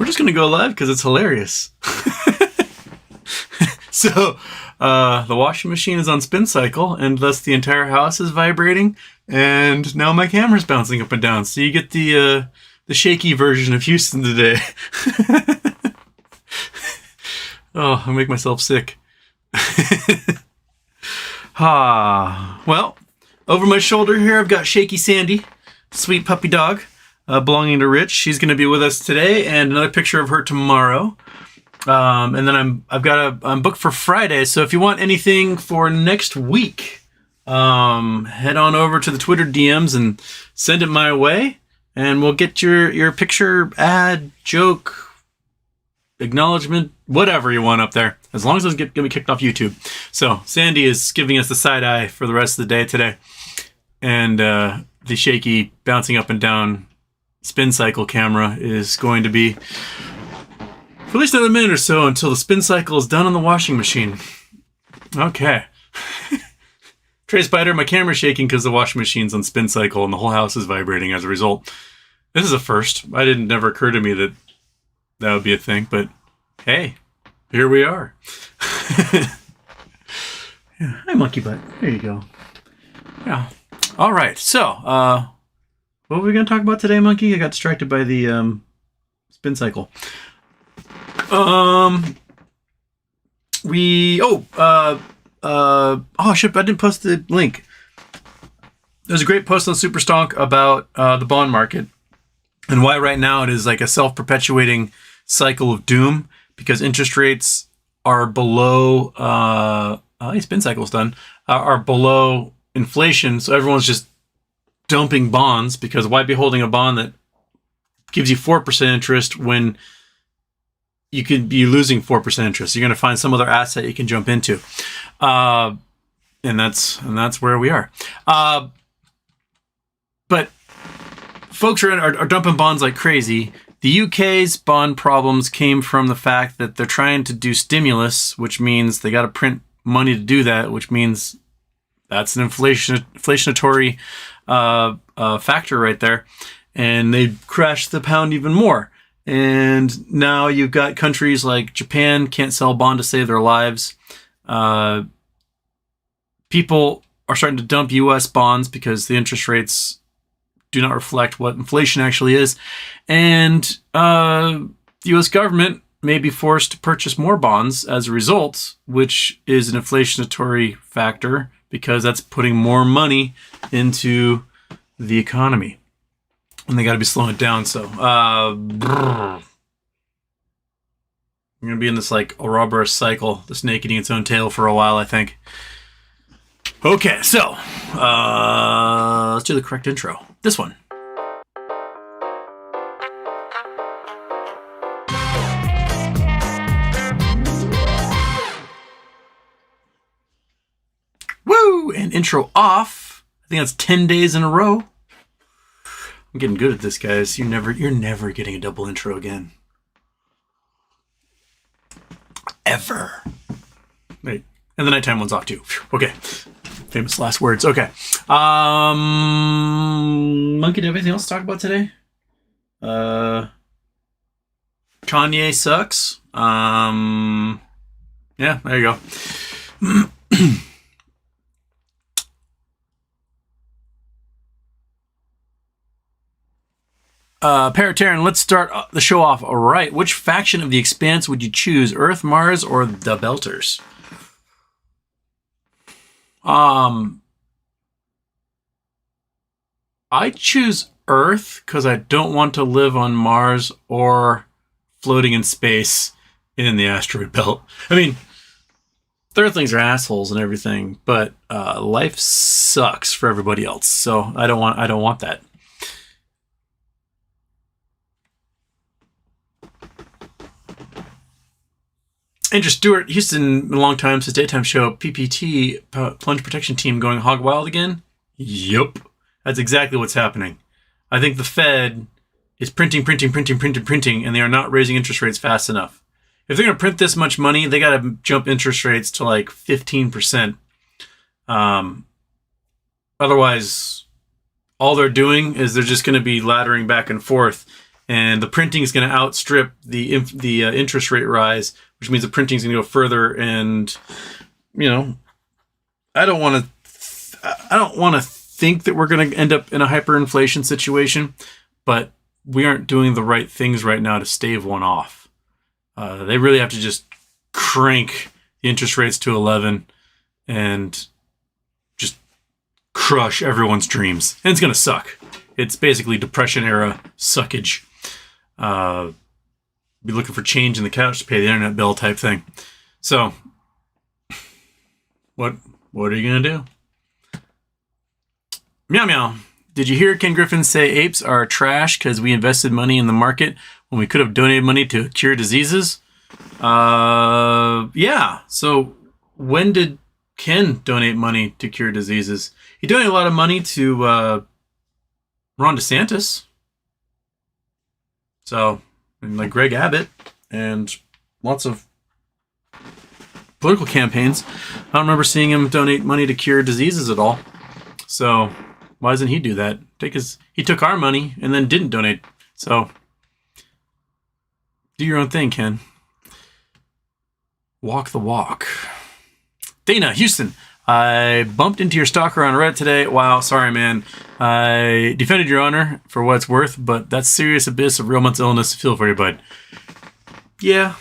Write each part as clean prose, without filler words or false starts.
We're just going to go live because it's hilarious. So, the washing machine is on spin cycle, and thus the entire house is vibrating, and now my camera's bouncing up and down. So you get the shaky version of Houston today. Oh, I'll make myself sick. Well, over my shoulder here, I've got Shaky Sandy, sweet puppy dog, belonging to Rich. She's going to be with us today, and another picture of her tomorrow. And then I'm booked for Friday. So if you want anything for next week, head on over to the Twitter DMs and send it my way, and we'll get your picture, ad, joke, acknowledgement, whatever you want up there, as long as it's going to be kicked off YouTube. So Sandy is giving us the side eye for the rest of the day today, and the shaky bouncing up and down spin cycle camera is going to be for at least another minute or so until the spin cycle is done on the washing machine. Okay. Trey Spider, my camera's shaking because the washing machine's on spin cycle and the whole house is vibrating as a result. This is a first. It never occurred to me that would be a thing, but hey, here we are. Yeah, hi, monkey butt. There you go. Yeah. All right. So, what were we going to talk about today, monkey? I got distracted by the spin cycle. Oh shit, I didn't post the link. There's a great post on Superstonk about the bond market and why right now it is like a self-perpetuating cycle of doom because interest rates are below, spin cycle's done, are below inflation. So everyone's just dumping bonds because why be holding a bond that gives you 4% interest when you could be losing 4% interest? You're going to find some other asset you can jump into. And that's where we are. But folks are dumping bonds like crazy. The UK's bond problems came from the fact that they're trying to do stimulus, which means they got to print money to do that, which means that's an inflationatory factor right there. And they crashed the pound even more. And now you've got countries like Japan can't sell a bond to save their lives. People are starting to dump U.S. bonds because the interest rates do not reflect what inflation actually is. And the U.S. government may be forced to purchase more bonds as a result, which is an inflationatory factor because that's putting more money into the economy. And they got to be slowing it down. So, I'm going to be in this like Ouroboros cycle, the snake eating its own tail for a while, I think. Okay, so let's do the correct intro. This one. Woo! And intro off. I think that's 10 days in a row. I'm getting good at this, guys. You're never getting a double intro again. Ever. Right. And the nighttime one's off too. Okay. Famous last words. Okay. Monkey, do you have anything else to talk about today? Kanye sucks. Yeah, there you go. Paratarian, let's start the show off. All right. Which faction of the Expanse would you choose? Earth, Mars, or the Belters? I choose Earth because I don't want to live on Mars or floating in space in the asteroid belt. I mean, the Earthlings are assholes and everything, but life sucks for everybody else. So I don't want that. Andrew Stewart, Houston, a long time since daytime show, PPT, Plunge Protection Team, going hog wild again? Yup. That's exactly what's happening. I think the Fed is printing, and they are not raising interest rates fast enough. If they're going to print this much money, they got to jump interest rates to like 15%. Otherwise, all they're doing is they're just going to be laddering back and forth. and the printing is going to outstrip the interest rate rise, which means the printing is going to go further. And I don't want to think that we're going to end up in a hyperinflation situation, but we aren't doing the right things right now to stave one off. They really have to just crank the interest rates to 11 and just crush everyone's dreams. And it's going to suck. It's basically Depression era suckage. Be looking for change in the couch to pay the internet bill type thing. So, what are you going to do? Meow meow. Did you hear Ken Griffin say apes are trash because we invested money in the market when we could have donated money to cure diseases? Yeah. So when did Ken donate money to cure diseases? He donated a lot of money to Ron DeSantis. So, and like Greg Abbott and lots of political campaigns. I don't remember seeing him donate money to cure diseases at all. So why doesn't he do that? He took our money and then didn't donate. So do your own thing, Ken. Walk the walk. Dana, Houston. I bumped into your stalker on Reddit today. Wow, sorry, man. I defended your honor for what it's worth, but that's serious abyss of real mental illness. Feel for you, bud. Yeah.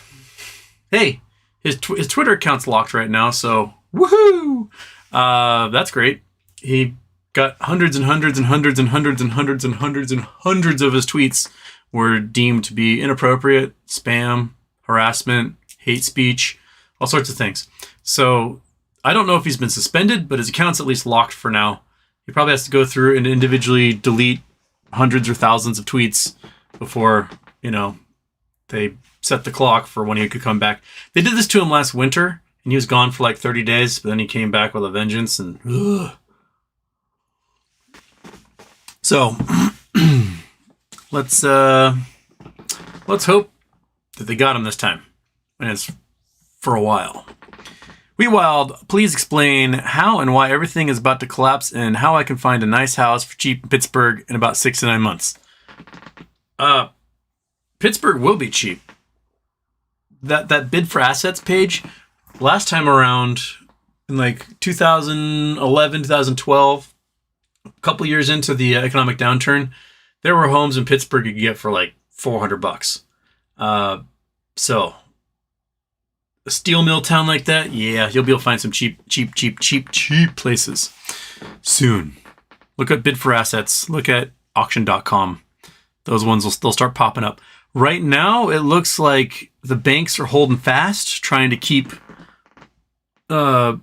Hey, his Twitter account's locked right now, so woohoo! That's great. He got hundreds and hundreds and hundreds and hundreds and hundreds and hundreds and hundreds of his tweets were deemed to be inappropriate, spam, harassment, hate speech, all sorts of things. So I don't know if he's been suspended, but his account's at least locked for now. He probably has to go through and individually delete hundreds or thousands of tweets before, they set the clock for when he could come back. They did this to him last winter, and he was gone for like 30 days, but then he came back with a vengeance, and So let's hope that they got him this time, and it's for a while. WeWild, please explain how and why everything is about to collapse and how I can find a nice house for cheap in Pittsburgh in about 6 to 9 months. Pittsburgh will be cheap. That bid for assets page, last time around in like 2011, 2012, a couple years into the economic downturn, there were homes in Pittsburgh you could get for like $400. So a steel mill town like that, yeah, you'll be able to find some cheap places soon. Look at bid for assets. Look at auction.com. Those ones they'll start popping up. Right now, it looks like the banks are holding fast, trying to keep homes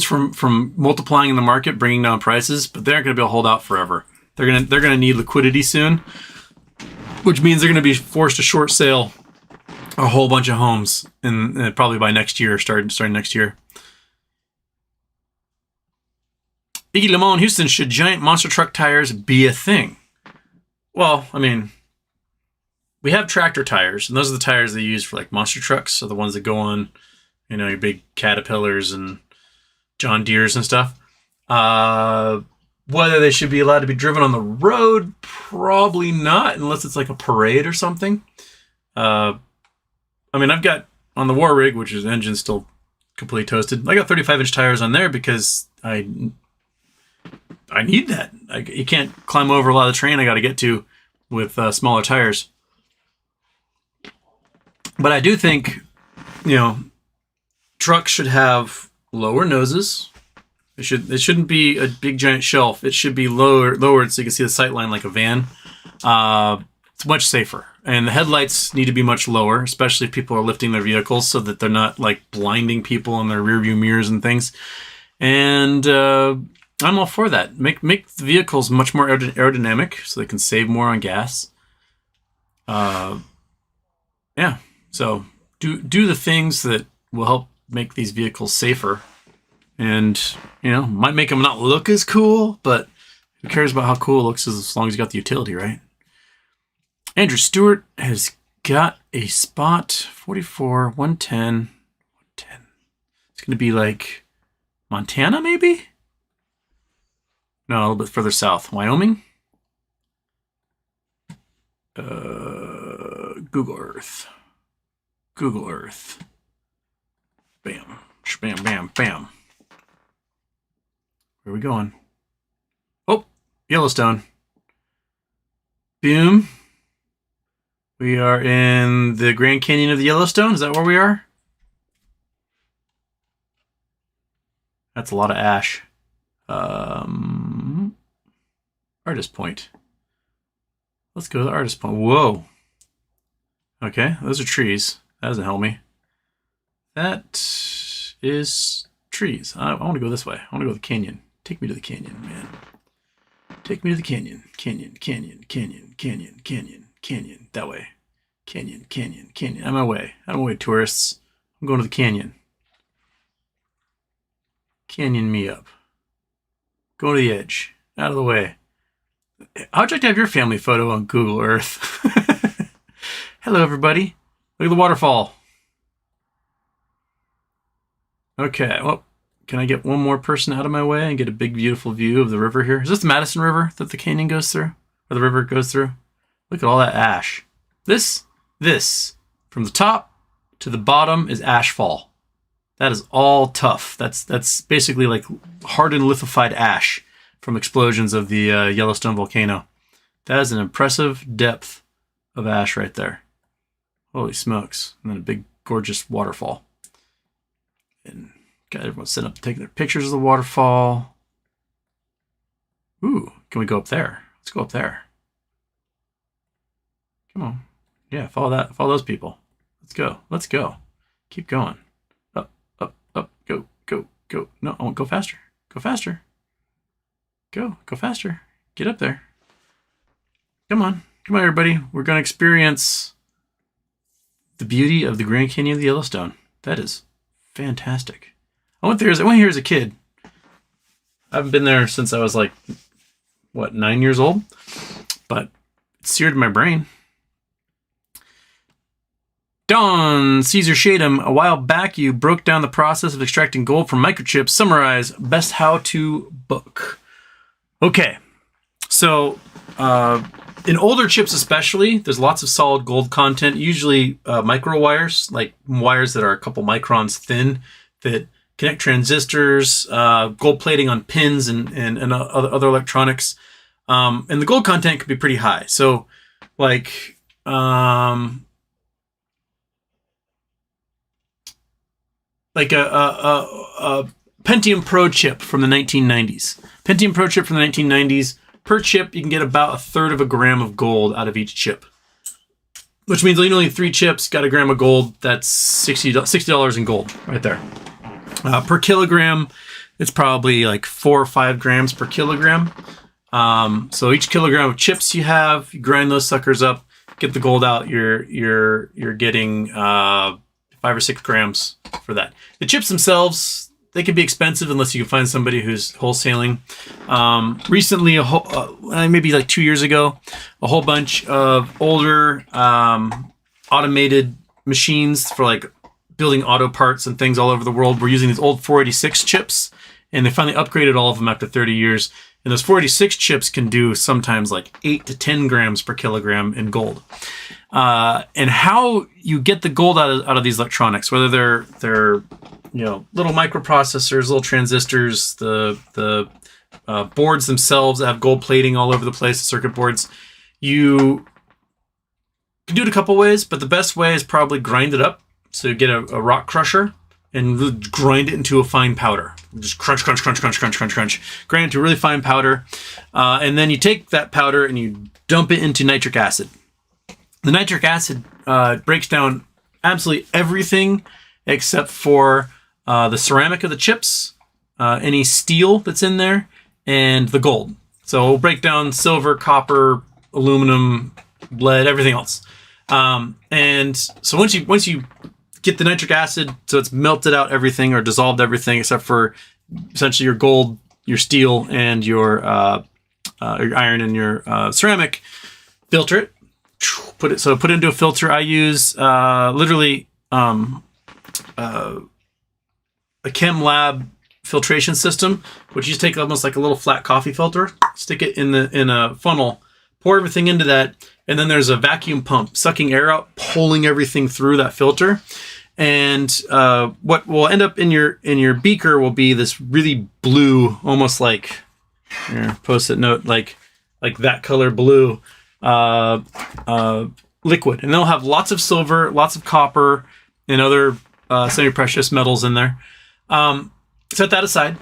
from multiplying in the market, bringing down prices, but they're not going to be able to hold out forever. They're gonna need liquidity soon, which means they're going to be forced to short sale a whole bunch of homes, and probably by next year, starting next year. Iggy Lamone, Houston, should giant monster truck tires be a thing? Well, I mean, we have tractor tires, and those are the tires they use for like monster trucks, so the ones that go on, your big Caterpillars and John Deeres and stuff. Whether they should be allowed to be driven on the road, probably not, unless it's like a parade or something. I mean, I've got on the War Rig, which is the engine's still completely toasted. I got 35-inch tires on there because I need that. You can't climb over a lot of the terrain I got to get to with smaller tires. But I do think, trucks should have lower noses. It shouldn't be a big giant shelf. It should be lowered so you can see the sight line like a van. It's much safer. And the headlights need to be much lower, especially if people are lifting their vehicles so that they're not like blinding people in their rearview mirrors and things. And I'm all for that. Make the vehicles much more aerodynamic so they can save more on gas. Yeah. So do the things that will help make these vehicles safer. And, might make them not look as cool, but who cares about how cool it looks as long as you got the utility, right? Andrew Stewart has got a spot, 44, 110, 110. It's going to be like Montana, maybe? No, a little bit further south. Wyoming? Google Earth. Google Earth. Bam. Bam, bam, bam. Where are we going? Oh, Yellowstone. Boom. We are in the Grand Canyon of the Yellowstone. Is that where we are? That's a lot of ash. Artist point. Let's go to the artist point. Whoa. Okay, those are trees. That doesn't help me. That is trees. I want to go this way. I want to go to the canyon. Take me to the canyon, man. Take me to the canyon. Canyon, canyon, canyon, canyon, canyon, canyon. That way. Canyon, canyon, canyon. On my way. On my way, tourists. I'm going to the canyon. Canyon me up. Go to the edge. Out of the way. How'd you like to have your family photo on Google Earth? Hello, everybody. Look at the waterfall. Okay, well, can I get one more person out of my way and get a big, beautiful view of the river here? Is this the Madison River that the canyon goes through? Or the river goes through? Look at all that ash. This, from the top to the bottom is ashfall. That is all tough. That's basically like hardened lithified ash from explosions of the Yellowstone volcano. That is an impressive depth of ash right there. Holy smokes. And then a big, gorgeous waterfall. And got everyone set up taking their pictures of the waterfall. Ooh, can we go up there? Let's go up there. Come on. Yeah, follow that. Follow those people. Let's go. Let's go. Keep going. Up, up, up. Go, go, go. No, I won't go faster. Go faster. Go faster. Get up there. Come on. Come on, everybody. We're going to experience the beauty of the Grand Canyon of the Yellowstone. That is fantastic. I went here as a kid. I haven't been there since I was like, 9 years old? But it's seared in my brain. Don Caesar Shadem, a while back you broke down the process of extracting gold from microchips. Summarize best how-to book. Okay, so in older chips especially, there's lots of solid gold content, usually micro wires, like wires that are a couple microns thin that connect transistors, gold plating on pins and other electronics. And the gold content could be pretty high. So like a Pentium Pro chip from the 1990s. Pentium Pro chip from the 1990s. Per chip, you can get about 1/3 of a gram of gold out of each chip. Which means only 3 chips, got a gram of gold. That's $60 in gold right there. Per kilogram, it's probably like 4 or 5 grams per kilogram. So each kilogram of chips you have, you grind those suckers up, get the gold out, you're getting 5 or 6 grams for that. The chips themselves, they can be expensive unless you can find somebody who's wholesaling. Recently, maybe like 2 years ago, a whole bunch of older automated machines for like building auto parts and things all over the world were using these old 486 chips, and they finally upgraded all of them after 30 years. And those 486 chips can do sometimes like 8 to 10 grams per kilogram in gold. And how you get the gold out of these electronics, whether they're little microprocessors, little transistors, the boards themselves that have gold plating all over the place, the circuit boards, you can do it a couple ways, but the best way is probably grind it up. So you get a rock crusher and grind it into a fine powder. Just crunch, crunch, crunch, crunch, crunch, crunch, crunch. Grind it into a really fine powder. And then you take that powder and you dump it into nitric acid. The nitric acid breaks down absolutely everything except for the ceramic of the chips, any steel that's in there, and the gold. So we'll break down silver, copper, aluminum, lead, everything else. And so once you get the nitric acid, so it's melted out everything or dissolved everything except for essentially your gold, your steel, and your iron and your ceramic, filter it. Put it into a filter. I use literally a Chem Lab filtration system, which you just take almost like a little flat coffee filter, stick it in a funnel, pour everything into that, and then there's a vacuum pump sucking air out, pulling everything through that filter. And what will end up in your beaker will be this really blue, almost like post-it note, like that color blue liquid, and they'll have lots of silver, lots of copper, and other semi-precious metals in there. Set that aside.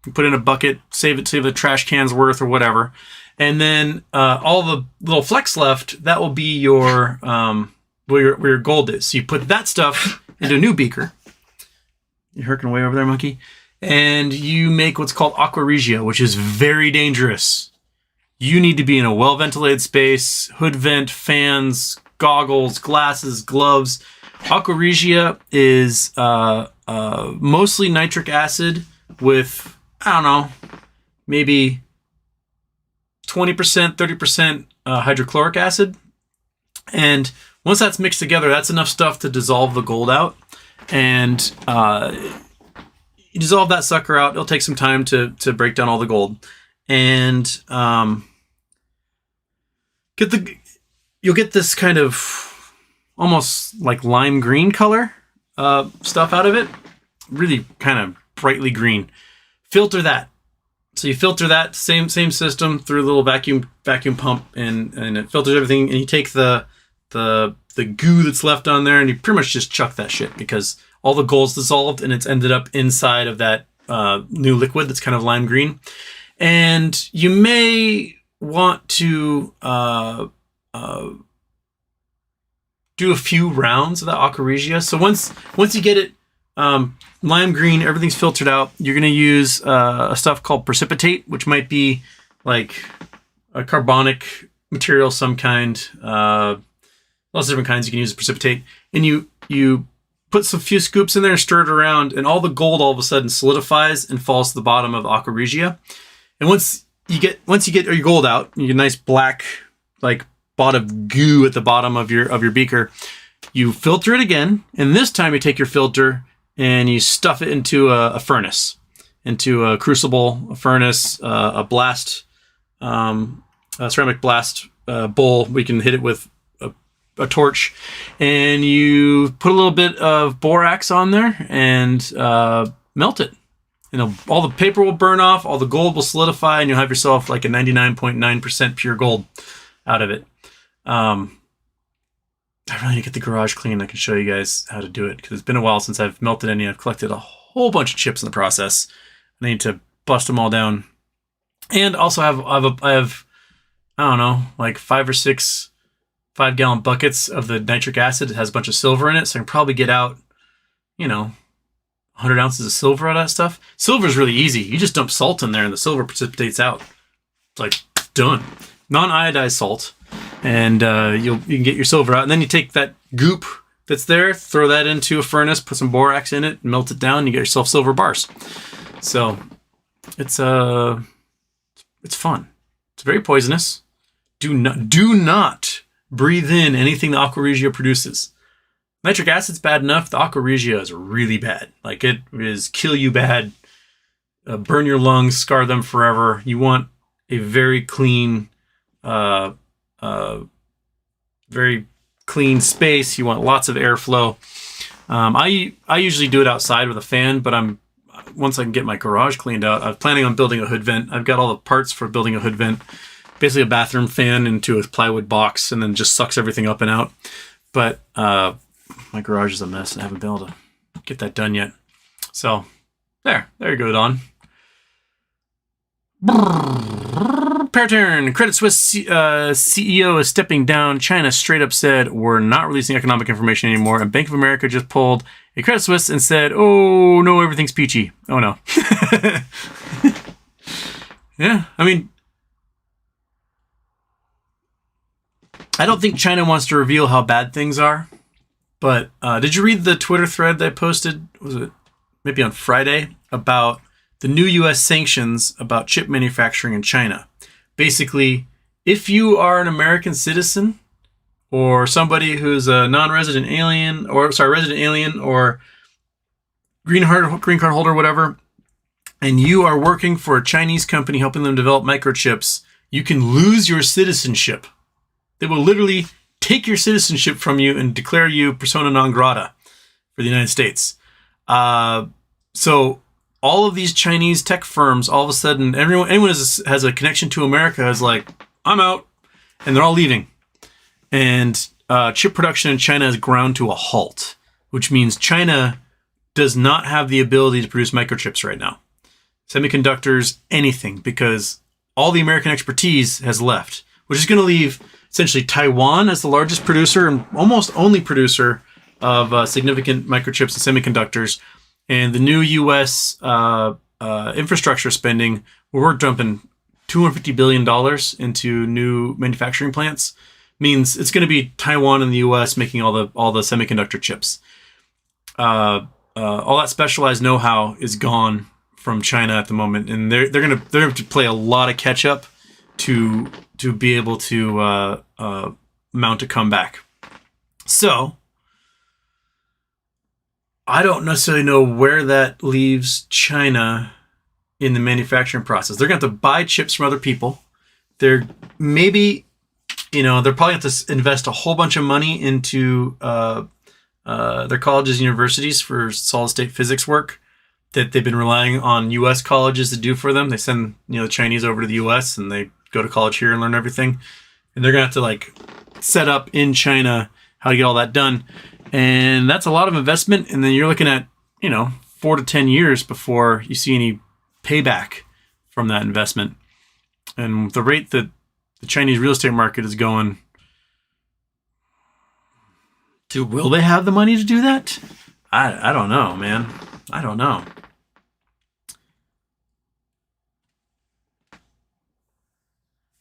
You put it in a bucket, save the trash can's worth or whatever, and then all the little flecks left, that will be your where your gold is. So you put that stuff into a new beaker. You're herking away over there, monkey. And you make what's called aqua regia, which is very dangerous. You need to be in a well-ventilated space, hood vent, fans, goggles, glasses, gloves. Aqua regia is mostly nitric acid with, I don't know, maybe 20%, 30% hydrochloric acid. And once that's mixed together, that's enough stuff to dissolve the gold out. And you dissolve that sucker out. It'll take some time to break down all the gold. And you'll get this kind of almost like lime green color stuff out of it. Really kind of brightly green. Filter that. So you filter that same system through a little vacuum pump, and it filters everything. And you take the goo that's left on there, and you pretty much just chuck that shit, because all the gold's dissolved and it's ended up inside of that new liquid that's kind of lime green. And you may want to do a few rounds of that aqua regia. So once you get it lime green, everything's filtered out, you're going to use a stuff called precipitate, which might be like a carbonic material, some kind. Lots of different kinds you can use to precipitate. And you put some few scoops in there and stir it around, and all the gold all of a sudden solidifies and falls to the bottom of the aqua regia. And once you get your gold out, you get a nice black like bot of goo at the bottom of your beaker. You filter it again, and this time you take your filter and you stuff it into a furnace, into a crucible, a furnace, a blast, a ceramic blast bowl. We can hit it with a torch, and you put a little bit of borax on there and melt it. All the paper will burn off, all the gold will solidify, and you'll have yourself like a 99.9% pure gold out of it. I really need to get the garage clean. I can show you guys how to do it, because it's been a while since I've melted any. I've collected a whole bunch of chips in the process. I need to bust them all down. And also I have I don't know, like 5 or 6 5-gallon buckets of the nitric acid. It has a bunch of silver in it, so I can probably get out, 100 ounces of silver out of that stuff. Silver is really easy. You just dump salt in there and the silver precipitates out. It's like done. Non-iodized salt, and you can get your silver out. And then you take that goop that's there, throw that into a furnace, put some borax in it, melt it down, and you get yourself silver bars. So it's fun. It's very poisonous. Do not breathe in anything the aqua regia produces. Nitric acid's bad enough. The aqua regia is really bad. Like, it is kill you bad, burn your lungs, scar them forever. You want a very clean, very clean space. You want lots of airflow. I usually do it outside with a fan, but once I can get my garage cleaned out, I'm planning on building a hood vent. I've got all the parts for building a hood vent. Basically a bathroom fan into a plywood box, and then just sucks everything up and out. But my garage is a mess, and I haven't been able to get that done yet. So there you go, Don. Paratern. Credit Suisse CEO is stepping down. China straight up said, we're not releasing economic information anymore. And Bank of America just pulled a Credit Suisse and said, oh, no, everything's peachy. Oh, no. Yeah, I mean, I don't think China wants to reveal how bad things are. But did you read the Twitter thread that I posted? Was it maybe on Friday? About the new U.S. sanctions about chip manufacturing in China. Basically, if you are an American citizen or somebody who's a non-resident alien, resident alien or green card holder, whatever, and you are working for a Chinese company helping them develop microchips, you can lose your citizenship. They will literally take your citizenship from you and declare you persona non grata for the United States. So all of these Chinese tech firms, all of a sudden, anyone has a connection to America is like, I'm out, and they're all leaving. And chip production in China has ground to a halt, which means China does not have the ability to produce microchips right now. Semiconductors, anything, because all the American expertise has left, which is going to leave essentially Taiwan as the largest producer and almost only producer of significant microchips and semiconductors. And the new U.S. Infrastructure spending, where we're dumping $250 billion into new manufacturing plants, means it's going to be Taiwan and the U.S. making all the semiconductor chips. All that specialized know-how is gone from China at the moment, and they're going to play a lot of catch up to be able to mount a comeback. So I don't necessarily know where that leaves China in the manufacturing process. They're going to have to buy chips from other people. They're probably have to invest a whole bunch of money into their colleges and universities for solid state physics work that they've been relying on U.S. colleges to do for them. They send the Chinese over to the U.S. and they go to college here and learn everything. And they're going to have to set up in China how to get all that done. And that's a lot of investment. And then you're looking at, 4 to 10 years before you see any payback from that investment. And the rate that the Chinese real estate market is going, will they have the money to do that? I don't know, man. I don't know.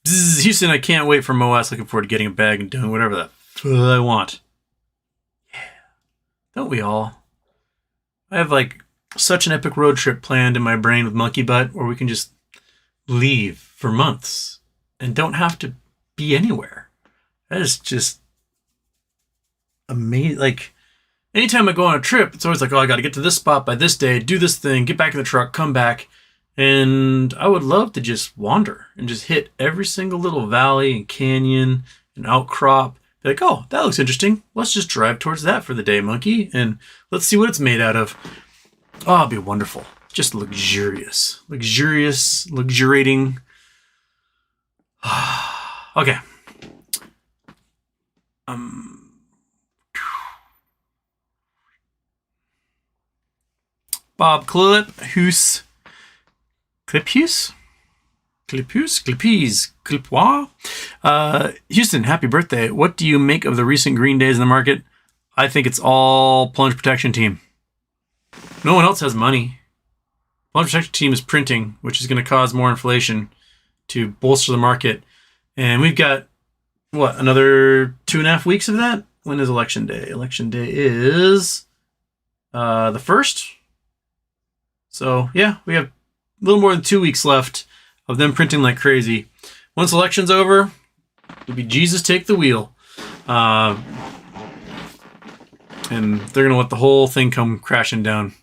Houston, I can't wait for MOASS. Looking forward to getting a bag and doing whatever the fuck I want. Yeah. Don't we all? I have such an epic road trip planned in my brain with Monkey Butt where we can just leave for months and don't have to be anywhere. That is just amazing. Anytime I go on a trip, it's always I got to get to this spot by this day, do this thing, get back in the truck, come back. And I would love to just wander and just hit every single little valley and canyon and outcrop. Be oh, that looks interesting. Let's just drive towards that for the day, monkey. And let's see what it's made out of. Oh, it'd be wonderful. Just luxurious. Luxuriating. Okay. Bob Clippies, Houston, happy birthday. What do you make of the recent green days in the market? I think it's all plunge protection team. No one else has money. Plunge protection team is printing, which is going to cause more inflation to bolster the market. And we've got, another 2.5 weeks of that? When is election day? Election day is the 1st. So, yeah, we have a little more than 2 weeks left of them printing like crazy. Once election's over, it'll be Jesus take the wheel. And they're going to let the whole thing come crashing down.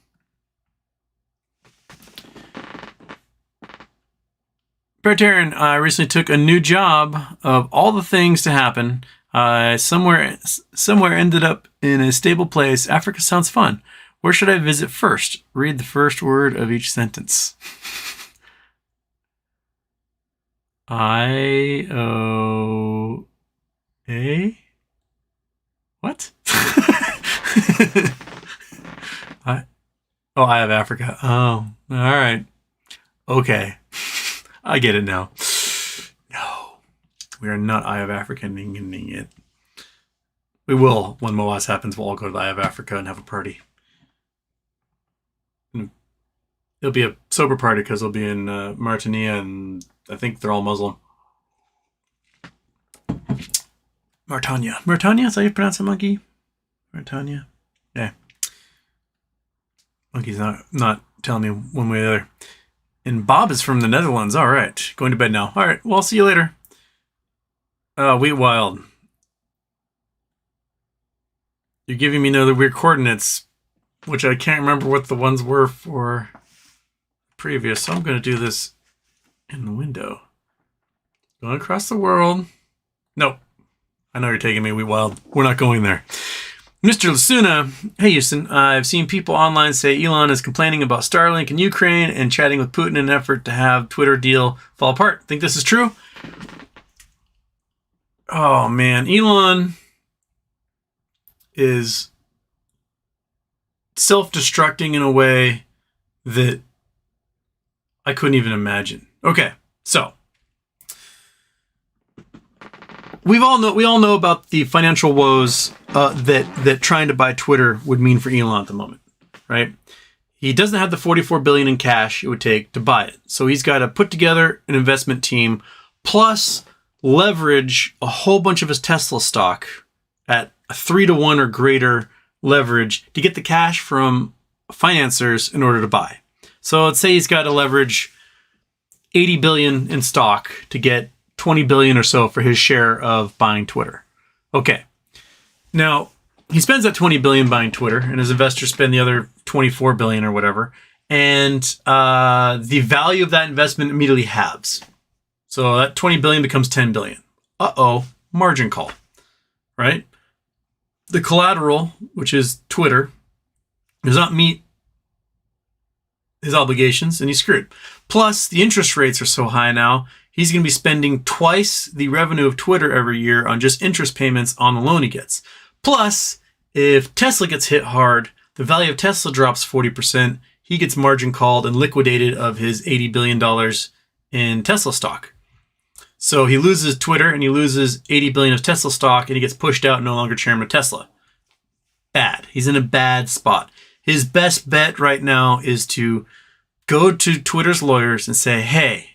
Vegetarian, I recently took a new job of all the things to happen. Somewhere ended up in a stable place. Africa sounds fun. Where should I visit first? Read the first word of each sentence. I-O-A? What? I have Africa. Oh, all right. Okay. I get it now. No, we are not Eye of Africa-ing it. We will, when MOASS happens, we'll all go to the Eye of Africa and have a party. It'll be a sober party because it'll be in Mauritania, and I think they're all Muslim. Mauritania, is that how you pronounce it, monkey? Mauritania? Yeah. Monkey's not telling me one way or the other. And Bob is from the Netherlands. All right. Going to bed now. All right. Well, I'll see you later. Wheat Wild. You're giving me another weird coordinates, which I can't remember what the ones were for previous. So I'm going to do this in the window. Going across the world. Nope. I know you're taking me wild. We're not going there. Mr. Lasuna, hey Houston, I've seen people online say Elon is complaining about Starlink in Ukraine and chatting with Putin in an effort to have Twitter deal fall apart. Think this is true? Oh man, Elon is self-destructing in a way that I couldn't even imagine. Okay, so we all know about the financial woes that trying to buy Twitter would mean for Elon at the moment, right? He doesn't have the $44 billion in cash it would take to buy it, so he's got to put together an investment team, plus leverage a whole bunch of his Tesla stock at a 3-to-1 or greater leverage to get the cash from financiers in order to buy. So let's say he's got to leverage $80 billion in stock to get $20 billion or so for his share of buying Twitter. Okay. Now, he spends that $20 billion buying Twitter, and his investors spend the other $24 billion or whatever, and the value of that investment immediately halves. So that $20 billion becomes $10 billion. Uh-oh, margin call, right? The collateral, which is Twitter, does not meet his obligations, and he's screwed. Plus, the interest rates are so high now, he's going to be spending twice the revenue of Twitter every year on just interest payments on the loan he gets. Plus, if Tesla gets hit hard, the value of Tesla drops 40%, he gets margin called and liquidated of his $80 billion in Tesla stock. So he loses Twitter and he loses $80 billion of Tesla stock and he gets pushed out, no longer chairman of Tesla. Bad. He's in a bad spot. His best bet right now is to go to Twitter's lawyers and say, hey,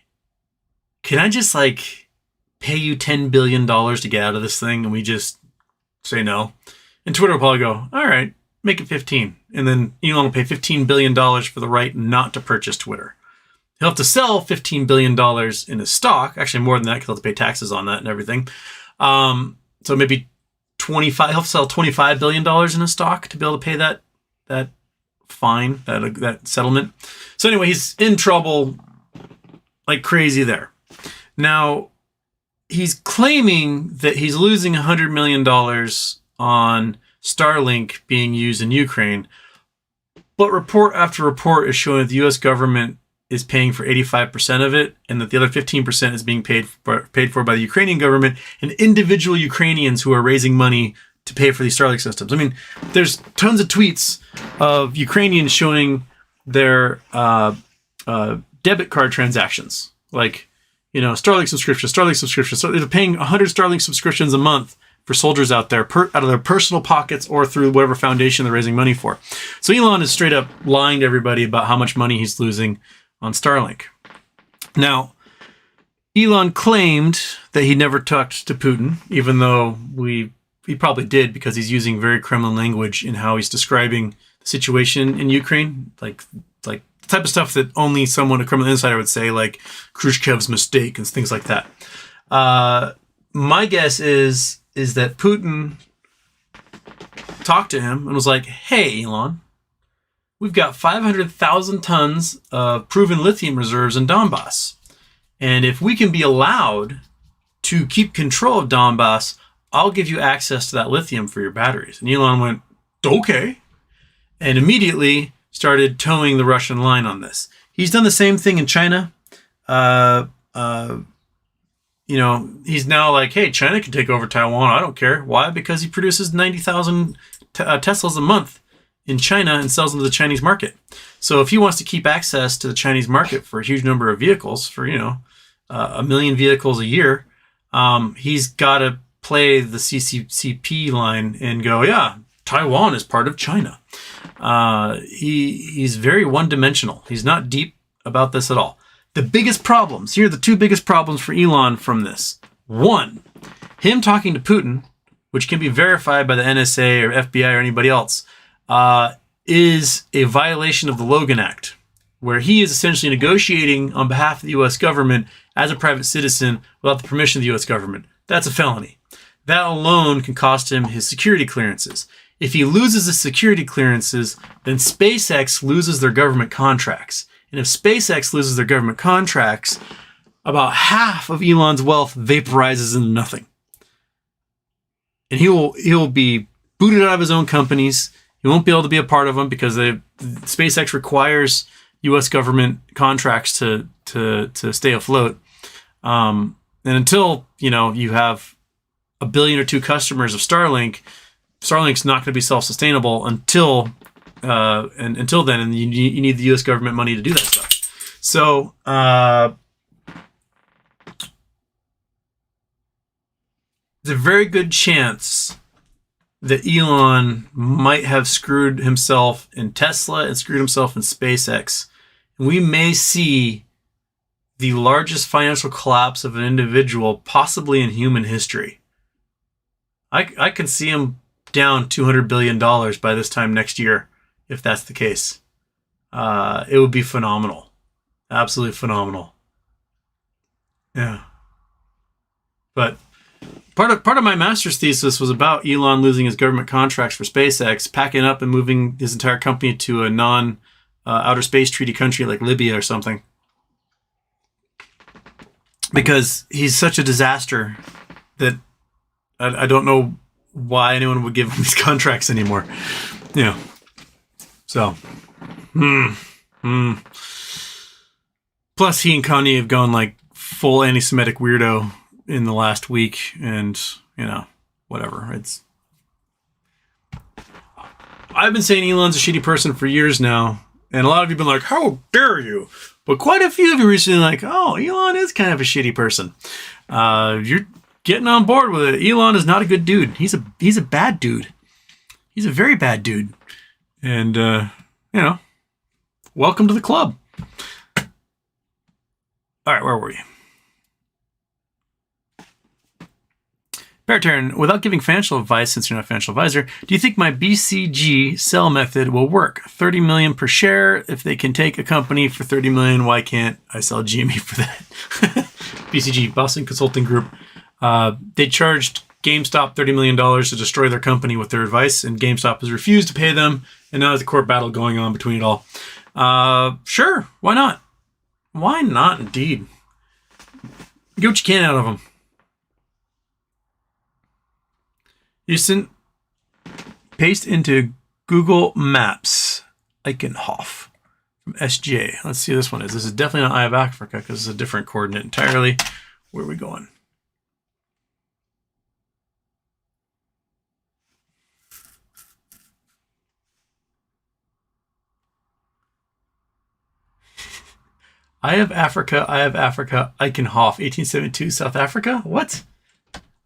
can I just pay you $10 billion to get out of this thing? And we just say no. And Twitter will probably go, all right, make it 15. And then Elon will pay $15 billion for the right not to purchase Twitter. He'll have to sell $15 billion in his stock. Actually, more than that, because he'll have to pay taxes on that and everything. So maybe he'll sell $25 billion in his stock to be able to pay that fine, that settlement. So anyway, he's in trouble like crazy there. Now, he's claiming that he's losing $100 million on Starlink being used in Ukraine, but report after report is showing that the U.S. government is paying for 85% of it, and that the other 15% is being paid for by the Ukrainian government and individual Ukrainians who are raising money to pay for these Starlink systems. I mean, there's tons of tweets of Ukrainians showing their debit card transactions, Starlink subscriptions. So they're paying 100 Starlink subscriptions a month for soldiers out there out of their personal pockets or through whatever foundation they're raising money for. So Elon is straight up lying to everybody about how much money he's losing on Starlink. Now, Elon claimed that he never talked to Putin, even though he probably did, because he's using very Kremlin language in how he's describing the situation in Ukraine, like the type of stuff that only someone, a Kremlin insider, would say, like Khrushchev's mistake and things like that. My guess is that Putin talked to him and was like, hey, Elon, we've got 500,000 tons of proven lithium reserves in Donbass. And if we can be allowed to keep control of Donbass, I'll give you access to that lithium for your batteries. And Elon went, okay. And immediately started towing the Russian line on this. He's done the same thing in China. He's now like, hey, China can take over Taiwan. I don't care. Why? Because he produces 90,000 Teslas a month in China and sells them to the Chinese market. So if he wants to keep access to the Chinese market for a huge number of vehicles, for, 1 million vehicles a year, he's got to play the CCP line and go, yeah, Taiwan is part of China. He's very one-dimensional. He's not deep about this at all. The biggest problems, here are the two biggest problems for Elon from this. One, him talking to Putin, which can be verified by the NSA or FBI or anybody else, is a violation of the Logan Act, where he is essentially negotiating on behalf of the U.S. government as a private citizen without the permission of the U.S. government. That's a felony. That alone can cost him his security clearances. If he loses his security clearances, then SpaceX loses their government contracts. And if SpaceX loses their government contracts, about half of Elon's wealth vaporizes into nothing. and he'll be booted out of his own companies. He won't be able to be a part of them because SpaceX requires U.S. government contracts to stay afloat. And until you have a billion or two customers of Starlink's not going to be self-sustainable until then, and you need the U.S. government money to do that stuff. So there's a very good chance that Elon might have screwed himself in Tesla and screwed himself in SpaceX. And we may see the largest financial collapse of an individual possibly in human history. I can see him down $200 billion by this time next year, if that's the case. It would be phenomenal. Absolutely phenomenal. Yeah. But part of my master's thesis was about Elon losing his government contracts for SpaceX, packing up and moving his entire company to a non-outer space treaty country like Libya or something. Because he's such a disaster that I don't know why anyone would give him these contracts anymore. Yeah. So. Plus, he and Kanye have gone like full anti-Semitic weirdo in the last week, and whatever. I've been saying Elon's a shitty person for years now, and a lot of you have been like, "How dare you?" But quite a few of you recently like, "Oh, Elon is kind of a shitty person." You're getting on board with it. Elon is not a good dude. He's a bad dude. He's a very bad dude, and welcome to the club. All right, where were you? Baritarian, without giving financial advice, since you're not a financial advisor, do you think my BCG sell method will work? 30 million per share. If they can take a company for 30 million, why can't I sell GME for that? BCG, Boston Consulting Group. They charged GameStop $30 million to destroy their company with their advice, and GameStop has refused to pay them, and now there's a court battle going on between it all. Sure, why not? Why not, indeed? Get what you can out of them. Houston, paste into Google Maps Eichenhoff from SJ. Let's see what this one is. This is definitely not Eye of Africa because it's a different coordinate entirely. Where are we going? Eye of Africa, Eichenhoff, 1872, South Africa? What?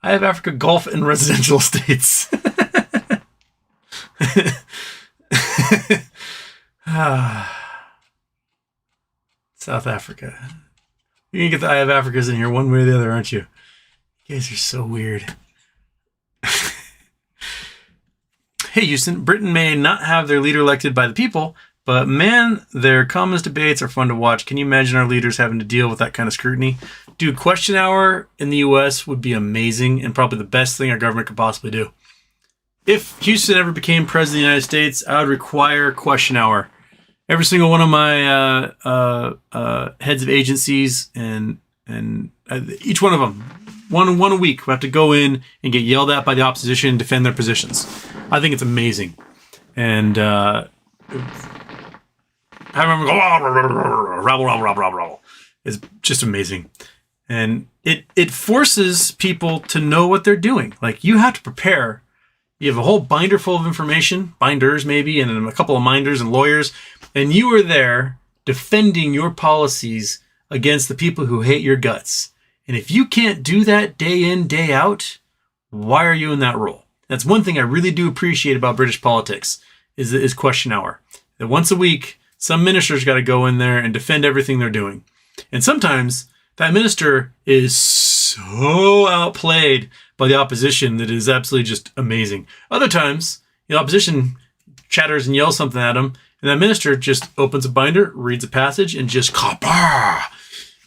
Eye of Africa, golf and residential estates. South Africa. You're going to get the Eye of Africas in here one way or the other, aren't you? You guys are so weird. Hey, Houston, Britain may not have their leader elected by the people, but man, their communist debates are fun to watch. Can you imagine our leaders having to deal with that kind of scrutiny? Dude, question hour in the U.S. would be amazing and probably the best thing our government could possibly do. If Houston ever became president of the United States, I would require question hour. Every single one of my heads of agencies and each one of them, one a week, will have to go in and get yelled at by the opposition and defend their positions. I think it's amazing. And I remember go rabble. It's just amazing. And it forces people to know what they're doing. Like, you have to prepare. You have a whole binder full of information, binders maybe, and a couple of minders and lawyers, and you are there defending your policies against the people who hate your guts. And if you can't do that day in, day out, why are you in that role? That's one thing I really do appreciate about British politics is question hour. That once a week, some minister's got to go in there and defend everything they're doing. And sometimes that minister is so outplayed by the opposition that it is absolutely just amazing. Other times, the opposition chatters and yells something at him, and that minister just opens a binder, reads a passage, and just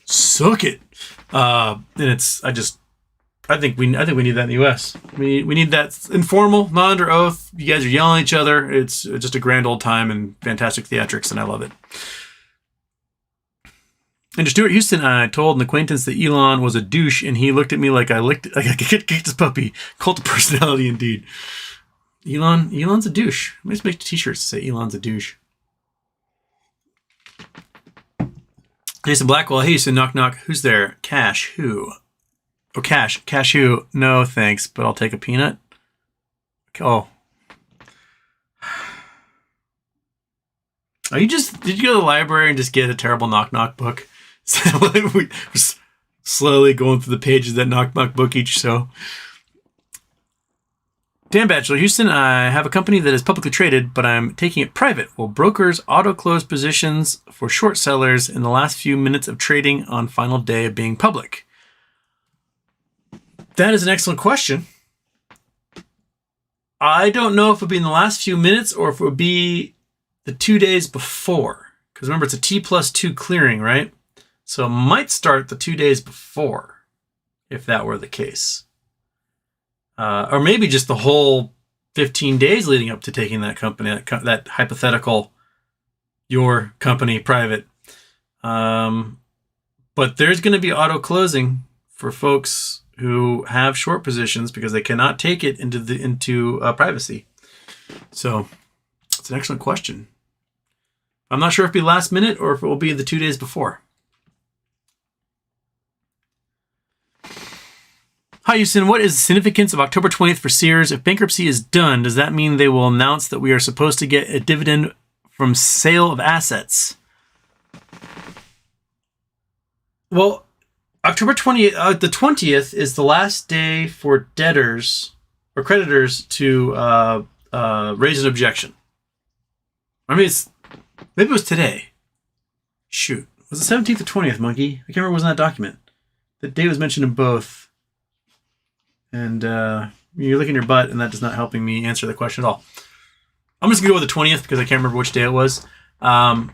suck it. And I think we need that in the U.S. We need that informal, not under oath. You guys are yelling at each other. It's just a grand old time and fantastic theatrics, and I love it. And to Stuart Houston, I told an acquaintance that Elon was a douche, and he looked at me like I kicked his puppy. Cult of personality, indeed. Elon's a douche. Let's make t-shirts that say Elon's a douche. Jason Blackwell, hey, Houston, knock knock. Who's there? Cash, who? Oh, Cash who? No, thanks, but I'll take a peanut. Oh. Did you go to the library and just get a terrible knock knock book? We're slowly going through the pages of that knock knock book each show. Dan Batchelor, Houston, I have a company that is publicly traded, but I'm taking it private. Will brokers auto-close positions for short sellers in the last few minutes of trading on final day of being public? That is an excellent question. I don't know if it would be in the last few minutes or if it would be the 2 days before. Because remember, it's a T+2 clearing, right? So it might start the 2 days before, if that were the case. Or maybe just the whole 15 days leading up to taking that company, that hypothetical, your company private. But there's going to be auto closing for folks who have short positions because they cannot take it into privacy. So it's an excellent question. I'm not sure if it'll be last minute or if it will be the 2 days before. Hi, Houston. What is the significance of October 20th for Sears? If bankruptcy is done, does that mean they will announce that we are supposed to get a dividend from sale of assets? Well, October 20th, the 20th is the last day for debtors or creditors to raise an objection. I mean, maybe it was today. Shoot. Was it 17th or 20th, Monkey? I can't remember what was in that document. The day was mentioned in both. And you're licking your butt, and that is not helping me answer the question at all. I'm just going to go with the 20th because I can't remember which day it was. But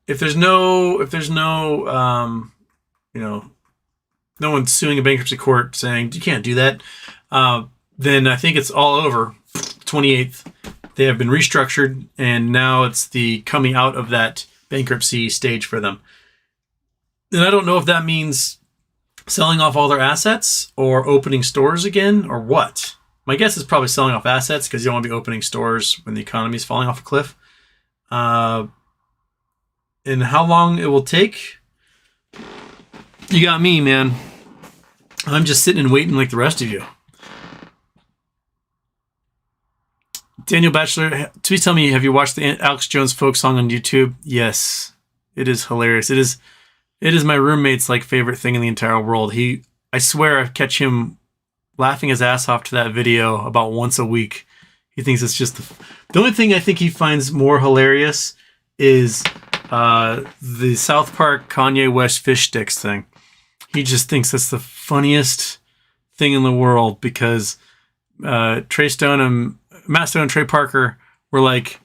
if there's no one suing a bankruptcy court saying you can't do that, then I think it's all over. 28th, they have been restructured, and now it's the coming out of that bankruptcy stage for them. And I don't know if that means selling off all their assets or opening stores again or what. My guess is probably selling off assets because you don't want to be opening stores when the economy is falling off a cliff. And how long it will take? You got me, man. I'm just sitting and waiting like the rest of you. Daniel Batchelor, please tell me, have you watched the Alex Jones folk song on YouTube? Yes. It is hilarious. It is my roommate's favorite thing in the entire world. I swear I catch him laughing his ass off to that video about once a week. He thinks it's just the only thing I think he finds more hilarious is the South Park Kanye West fish sticks thing. He just thinks that's the funniest thing in the world because Matt Stone and Trey Parker were like,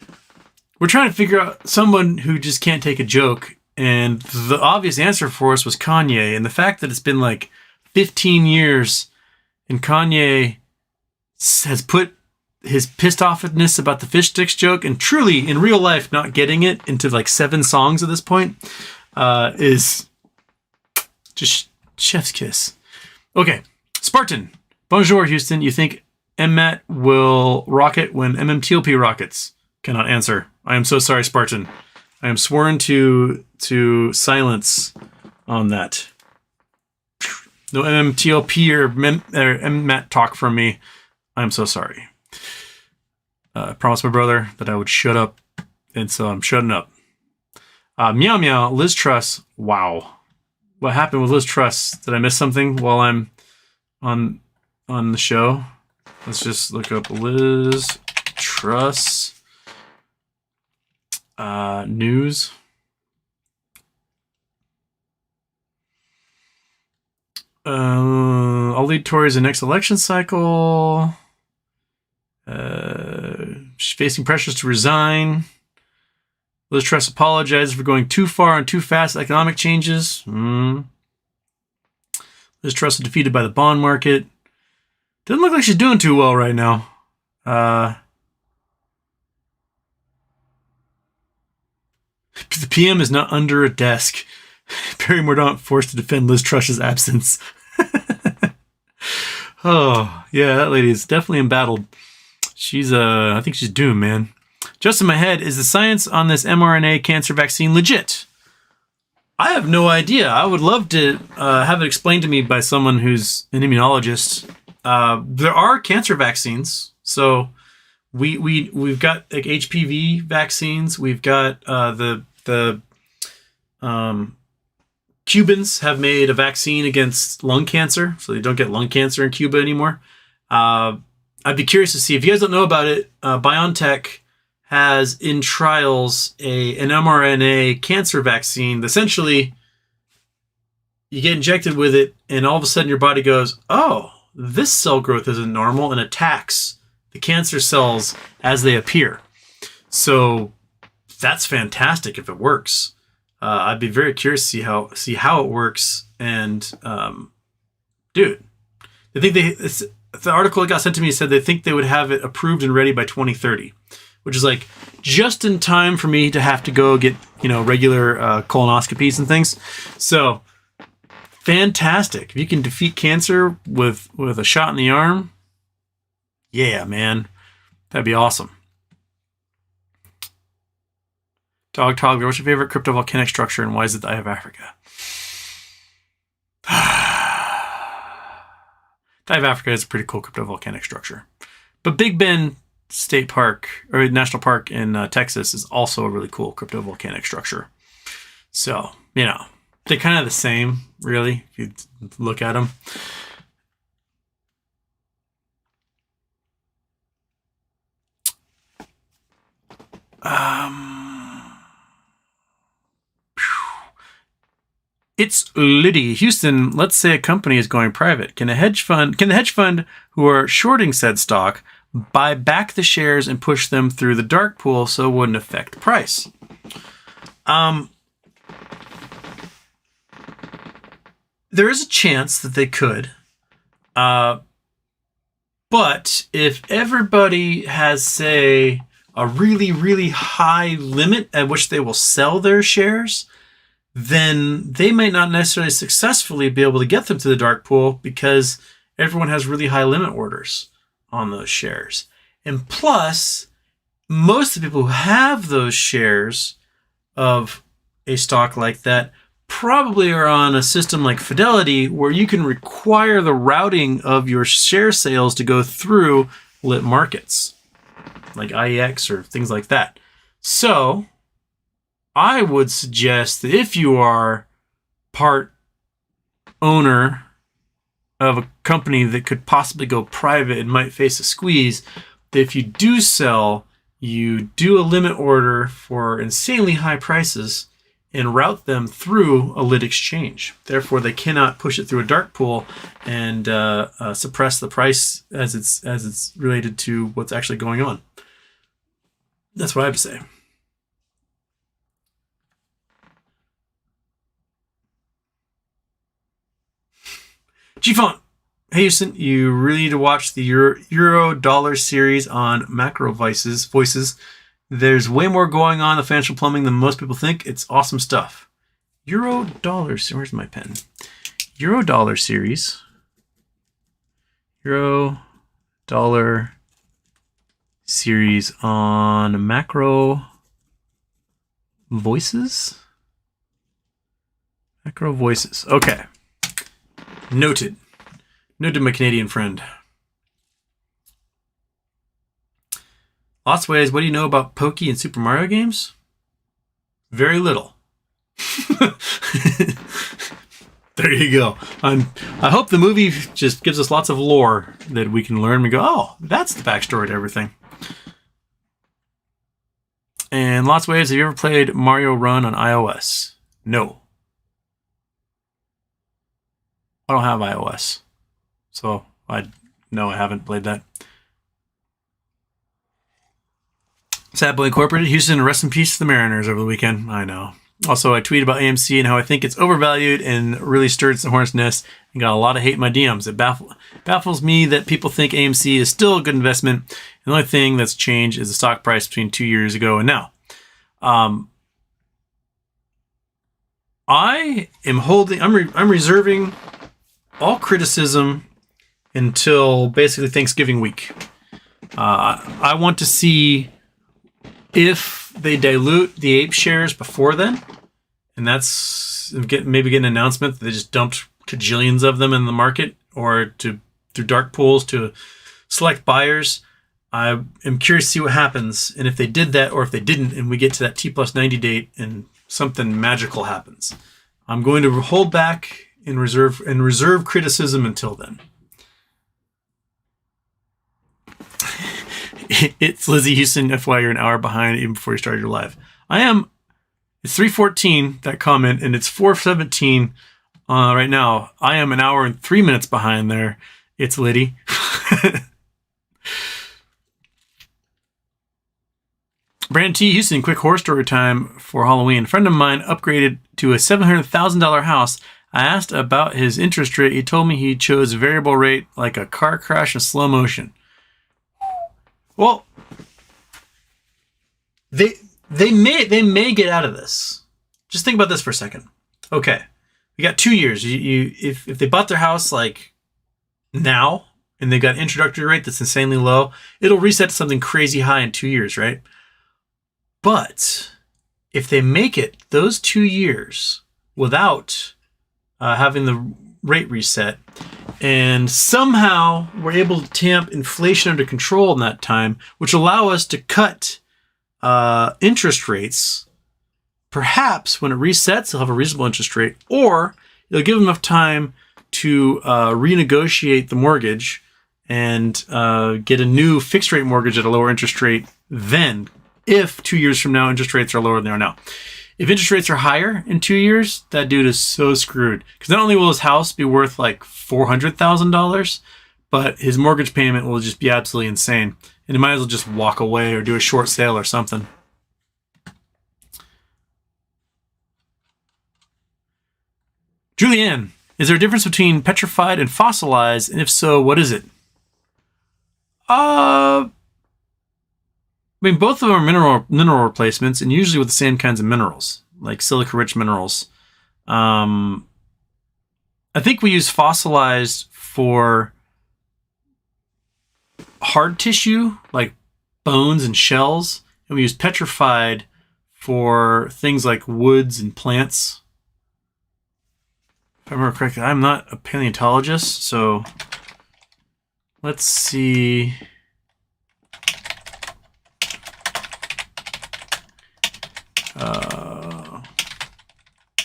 we're trying to figure out someone who just can't take a joke. And the obvious answer for us was Kanye. And the fact that it's been 15 years and Kanye has put his pissed offness about the fish sticks joke and truly in real life not getting it into 7 songs at this point is just chef's kiss. Okay. Spartan. Bonjour, Houston. You think MMAT will rocket when MMTLP rockets? Cannot answer. I am so sorry, Spartan. I am sworn to silence on that. No MMTLP or MMAT talk from me. I'm so sorry. I promised my brother that I would shut up, and so I'm shutting up. Meow Meow, Liz Truss. Wow. What happened with Liz Truss? Did I miss something while I'm on the show? Let's just look up Liz Truss. News. I'll lead Tories in next election cycle. She's facing pressures to resign. Liz Truss apologizes for going too far and too fast economic changes. Liz Truss is defeated by the bond market. Doesn't look like she's doing too well right now. The PM is not under a desk. Perry Mordaunt forced to defend Liz Truss's absence. Oh, yeah, that lady is definitely embattled. She's, I think she's doomed, man. Just in my head, is the science on this mRNA cancer vaccine legit? I have no idea. I would love to have it explained to me by someone who's an immunologist. There are cancer vaccines. So we've got like HPV vaccines. We've got the Cubans have made a vaccine against lung cancer, so they don't get lung cancer in Cuba anymore. I'd be curious to see. If you guys don't know about it, BioNTech has in trials an mRNA cancer vaccine. Essentially, you get injected with it, and all of a sudden your body goes, oh, this cell growth isn't normal, and attacks the cancer cells as they appear. So that's fantastic if it works. I'd be very curious to see how it works. And dude, I think the article that got sent to me said they think they would have it approved and ready by 2030, which is like just in time for me to have to go get regular colonoscopies and things. So fantastic! If you can defeat cancer with a shot in the arm, yeah, man, that'd be awesome. Dog Toddler, what's your favorite cryptovolcanic structure and why is it the Eye of Africa? The Eye of Africa is a pretty cool cryptovolcanic structure. But Big Bend State Park, or National Park in Texas, is also a really cool cryptovolcanic structure. So, they're kind of the same, really, if you look at them. It's Liddy. Houston, let's say a company is going private. Can the hedge fund who are shorting said stock buy back the shares and push them through the dark pool so it wouldn't affect the price? There is a chance that they could. But if everybody has, say, a really, really high limit at which they will sell their shares, then they might not necessarily successfully be able to get them to the dark pool because everyone has really high limit orders on those shares. And plus, most of the people who have those shares of a stock like that probably are on a system like Fidelity where you can require the routing of your share sales to go through lit markets like IEX or things like that. So I would suggest that if you are part owner of a company that could possibly go private and might face a squeeze, that if you do sell, you do a limit order for insanely high prices and route them through a lit exchange. Therefore, they cannot push it through a dark pool and suppress the price as it's related to what's actually going on. That's what I have to say. G-Font, hey Houston, you really need to watch the Euro Dollar series on macro voices. There's way more going on in the financial plumbing than most people think. It's awesome stuff. Euro Dollar, where's my pen? Euro Dollar series. Euro Dollar series on macro voices. Macro voices. Okay. Noted, my Canadian friend. Lots of ways. What do you know about Pokey and Super Mario games? Very little. There you go. I hope the movie just gives us lots of lore that we can learn and go, oh, that's the backstory to everything. And lots of ways. Have you ever played Mario Run on iOS? No. I don't have iOS, so I haven't played that. Sad Boy Incorporated, Houston, rest in peace to the Mariners over the weekend. I know. Also, I tweeted about AMC and how I think it's overvalued and really stirred the hornet's nest and got a lot of hate in my DMs. It baffles me that people think AMC is still a good investment. And the only thing that's changed is the stock price between 2 years ago and now. I'm reserving all criticism until basically Thanksgiving week. I want to see if they dilute the ape shares before then, and that's maybe get an announcement that they just dumped cajillions of them in the market, or through dark pools to select buyers. I am curious to see what happens, and if they did that, or if they didn't, and we get to that T+90 date and something magical happens. I'm going to hold back and reserve criticism until then. It's Lizzie Houston, FYI, you're an hour behind even before you started your live. I am. It's 3:14, that comment, and it's 4:17 right now. I am an hour and 3 minutes behind there. It's Liddy. Brandon T. Houston, quick horror story time for Halloween. A friend of mine upgraded to a $700,000 house. I asked about his interest rate. He told me he chose variable rate like a car crash in slow motion. Well, they may get out of this. Just think about this for a second. Okay, we got 2 years. If they bought their house like now and they got an introductory rate that's insanely low, it'll reset to something crazy high in 2 years, right? But if they make it those 2 years without having the rate reset, and somehow we're able to tamp inflation under control in that time, which allow us to cut interest rates, perhaps when it resets, they'll have a reasonable interest rate, or it'll give them enough time to renegotiate the mortgage and get a new fixed rate mortgage at a lower interest rate then, if 2 years from now interest rates are lower than they are now. If interest rates are higher in 2 years, that dude is so screwed. Because not only will his house be worth like $400,000, but his mortgage payment will just be absolutely insane. And he might as well just walk away or do a short sale or something. Julianne, is there a difference between petrified and fossilized? And if so, what is it? I mean, both of them are mineral replacements, and usually with the same kinds of minerals, like silica-rich minerals. I think we use fossilized for hard tissue, like bones and shells, and we use petrified for things like woods and plants. If I remember correctly, I'm not a paleontologist, so let's see.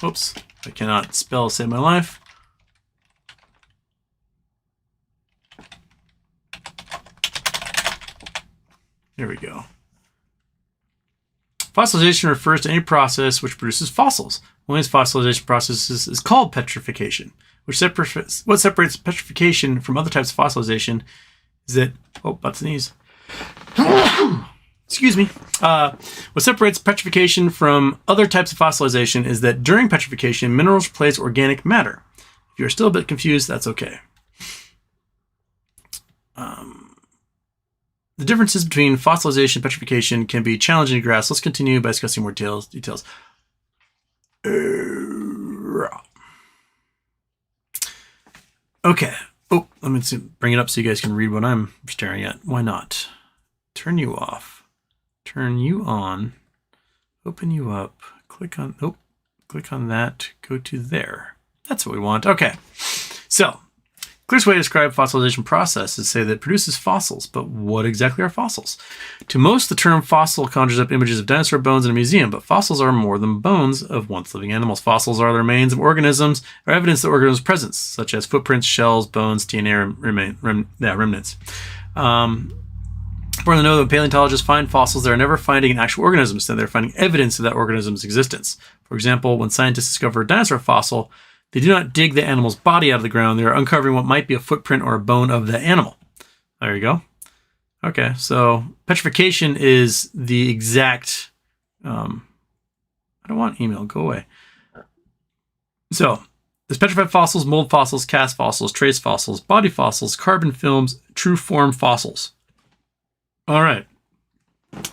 Oops, I cannot spell save my life. There we go. Fossilization refers to any process which produces fossils. One of these fossilization processes is called petrification. What separates petrification from other types of fossilization is that, about to sneeze. Excuse me. What separates petrification from other types of fossilization is that during petrification, minerals replace organic matter. If you're still a bit confused, that's okay. The differences between fossilization and petrification can be challenging to grasp. Let's continue by discussing more details. Okay. Oh, let me bring it up so you guys can read what I'm staring at. Why not? Turn you off. Turn you on, open you up, click on that, go to there. That's what we want. Okay, so clearest way to describe fossilization process is to say that it produces fossils, but what exactly are fossils? To most, the term fossil conjures up images of dinosaur bones in a museum, but fossils are more than bones of once living animals. Fossils are the remains of organisms or evidence of organisms' presence, such as footprints, shells, bones, DNA, remnants. Important to know that paleontologists find fossils, they're never finding an actual organism, instead they're finding evidence of that organism's existence. For example, when scientists discover a dinosaur fossil, they do not dig the animal's body out of the ground, they are uncovering what might be a footprint or a bone of the animal. There you go. Okay, so petrification is the exact... I don't want email, go away. So, there's petrified fossils, mold fossils, cast fossils, trace fossils, body fossils, carbon films, true form fossils. All right.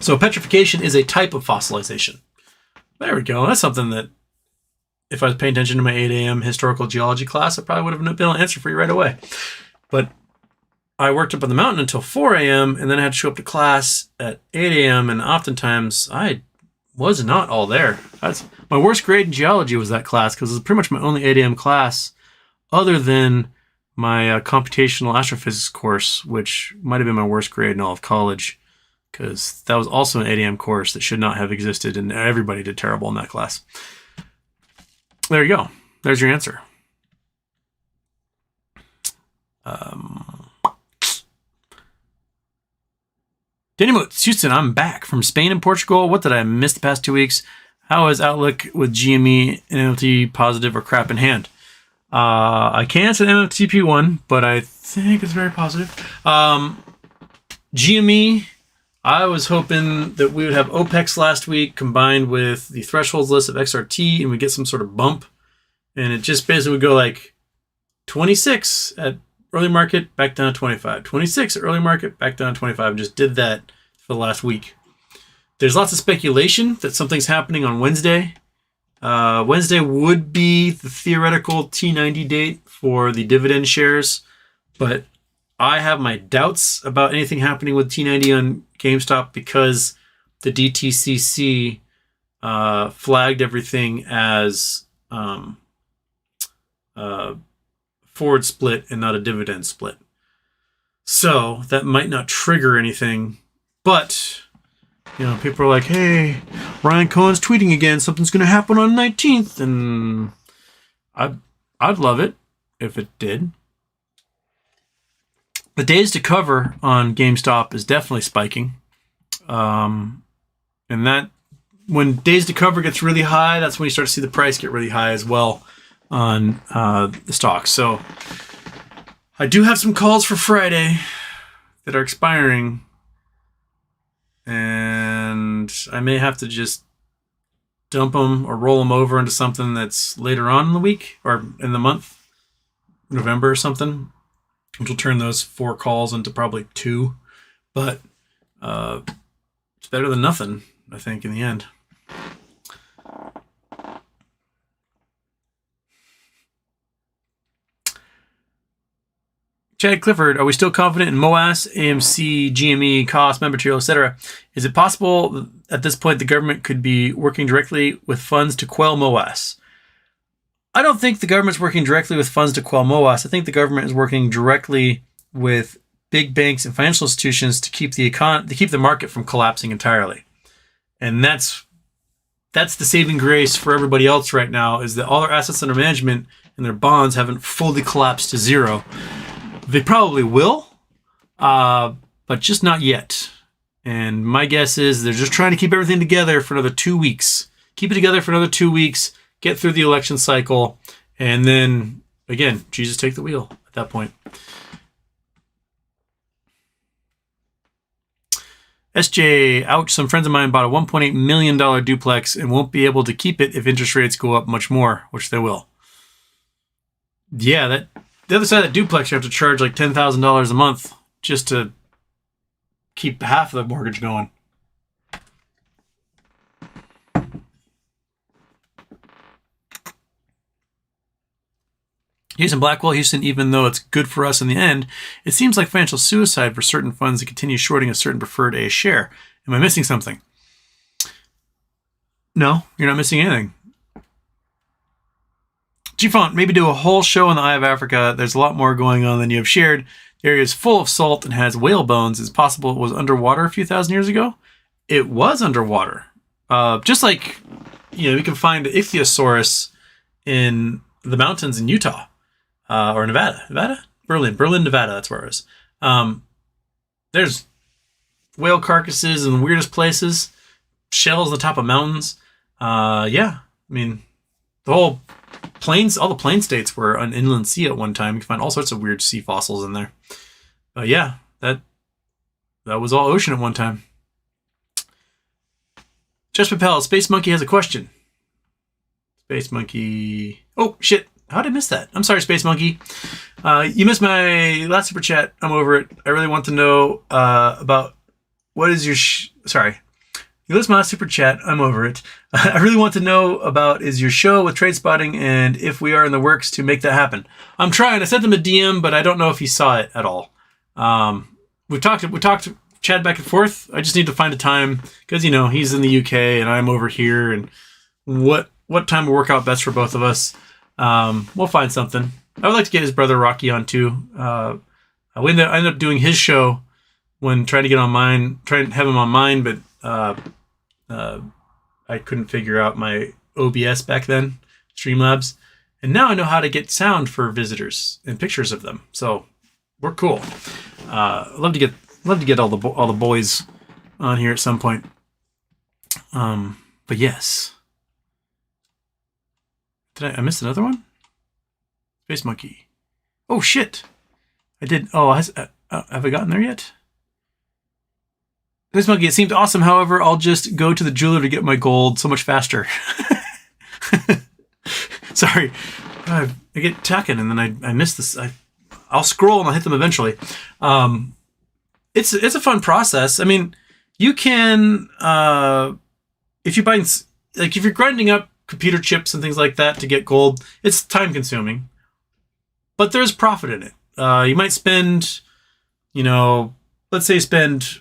So petrification is a type of fossilization. There we go. That's something that if I was paying attention to my 8 a.m. historical geology class, I probably would have been able to answer for you right away. But I worked up on the mountain until 4 a.m. and then I had to show up to class at 8 a.m. and oftentimes I was not all there. That's my worst grade in geology was that class because it was pretty much my only 8 a.m. class other than my computational astrophysics course, which might have been my worst grade in all of college because that was also an 8 a.m. course that should not have existed and everybody did terrible in that class. There you go. There's your answer. Danny Moots, Houston, I'm back from Spain and Portugal. What did I miss the past 2 weeks? How is outlook with GME and MLT positive or crap in hand? I can't say MLTP1, but I think it's very positive. GME, I was hoping that we would have OPEX last week combined with the thresholds list of XRT and we get some sort of bump. And it just basically would go like 26 at early market, back down to 25. 26 at early market, back down to 25. Just did that for the last week. There's lots of speculation that something's happening on Wednesday. Wednesday would be the theoretical T90 date for the dividend shares, but I have my doubts about anything happening with T90 on GameStop because the DTCC flagged everything as forward split and not a dividend split. So that might not trigger anything, but people are like, hey, Ryan Cohen's tweeting again. Something's going to happen on the 19th. And I'd love it if it did. The days to cover on GameStop is definitely spiking. And that when days to cover gets really high, that's when you start to see the price get really high as well on the stocks. So I do have some calls for Friday that are expiring. And I may have to just dump them or roll them over into something that's later on in the week or in the month, November or something, which will turn those 4 calls into probably 2. But it's better than nothing, I think, in the end. Chad Clifford, are we still confident in MOASS, AMC, GME, cost, material, etc.? Is it possible at this point the government could be working directly with funds to quell MOASS? I don't think the government's working directly with funds to quell MOASS. I think the government is working directly with big banks and financial institutions to keep the market from collapsing entirely. And that's the saving grace for everybody else right now is that all their assets under management and their bonds haven't fully collapsed to zero. They probably will, but just not yet. And my guess is they're just trying to keep everything together for another 2 weeks. Keep it together for another 2 weeks, get through the election cycle, and then, again, Jesus take the wheel at that point. SJ, ouch, some friends of mine bought a $1.8 million duplex and won't be able to keep it if interest rates go up much more, which they will. Yeah, the other side of that duplex, you have to charge like $10,000 a month just to keep half of the mortgage going. Houston Blackwell, Houston, even though it's good for us in the end, it seems like financial suicide for certain funds to continue shorting a certain preferred A share. Am I missing something? No, you're not missing anything. G-Font, maybe do a whole show on the Eye of Africa. There's a lot more going on than you have shared. The area is full of salt and has whale bones. It's possible it was underwater a few thousand years ago. It was underwater. Just like, we can find an ichthyosaurus in the mountains in Utah or Nevada. Berlin, Nevada. That's where it was. There's whale carcasses in the weirdest places, shells on the top of mountains. The whole plains, all the plain states were an inland sea at one time. You can find all sorts of weird sea fossils in there. That was all ocean at one time. Just Papel, Space Monkey has a question. Space Monkey. Oh, shit. How did I miss that? I'm sorry, Space Monkey. You missed my last super chat. I'm over it. I really want to know about what is your... list my super chat. I'm over it. I really want to know about is your show with Trade Spotting and if we are in the works to make that happen. I'm trying. I sent him a DM, but I don't know if he saw it at all. We talked, chat back and forth. I just need to find a time because, you know, he's in the UK and I'm over here, and what time will work out best for both of us. We'll find something. I would like to get his brother Rocky on too. I ended up doing his show when trying to get on mine, trying to have him on mine, but I couldn't figure out my OBS back then, Streamlabs, and now I know how to get sound for visitors and pictures of them. So we're cool. Love to get all the boys on here at some point. But yes, I missed another one? Space Monkey. Oh shit! I did. Oh, have I gotten there yet? Space Monkey, it seemed awesome. However, I'll just go to the jeweler to get my gold so much faster. Sorry. I get talking and then I miss this. I'll scroll and I'll hit them eventually. It's a fun process. I mean, you can, if you're grinding up computer chips and things like that to get gold, it's time consuming, but there's profit in it. You might spend, let's say spend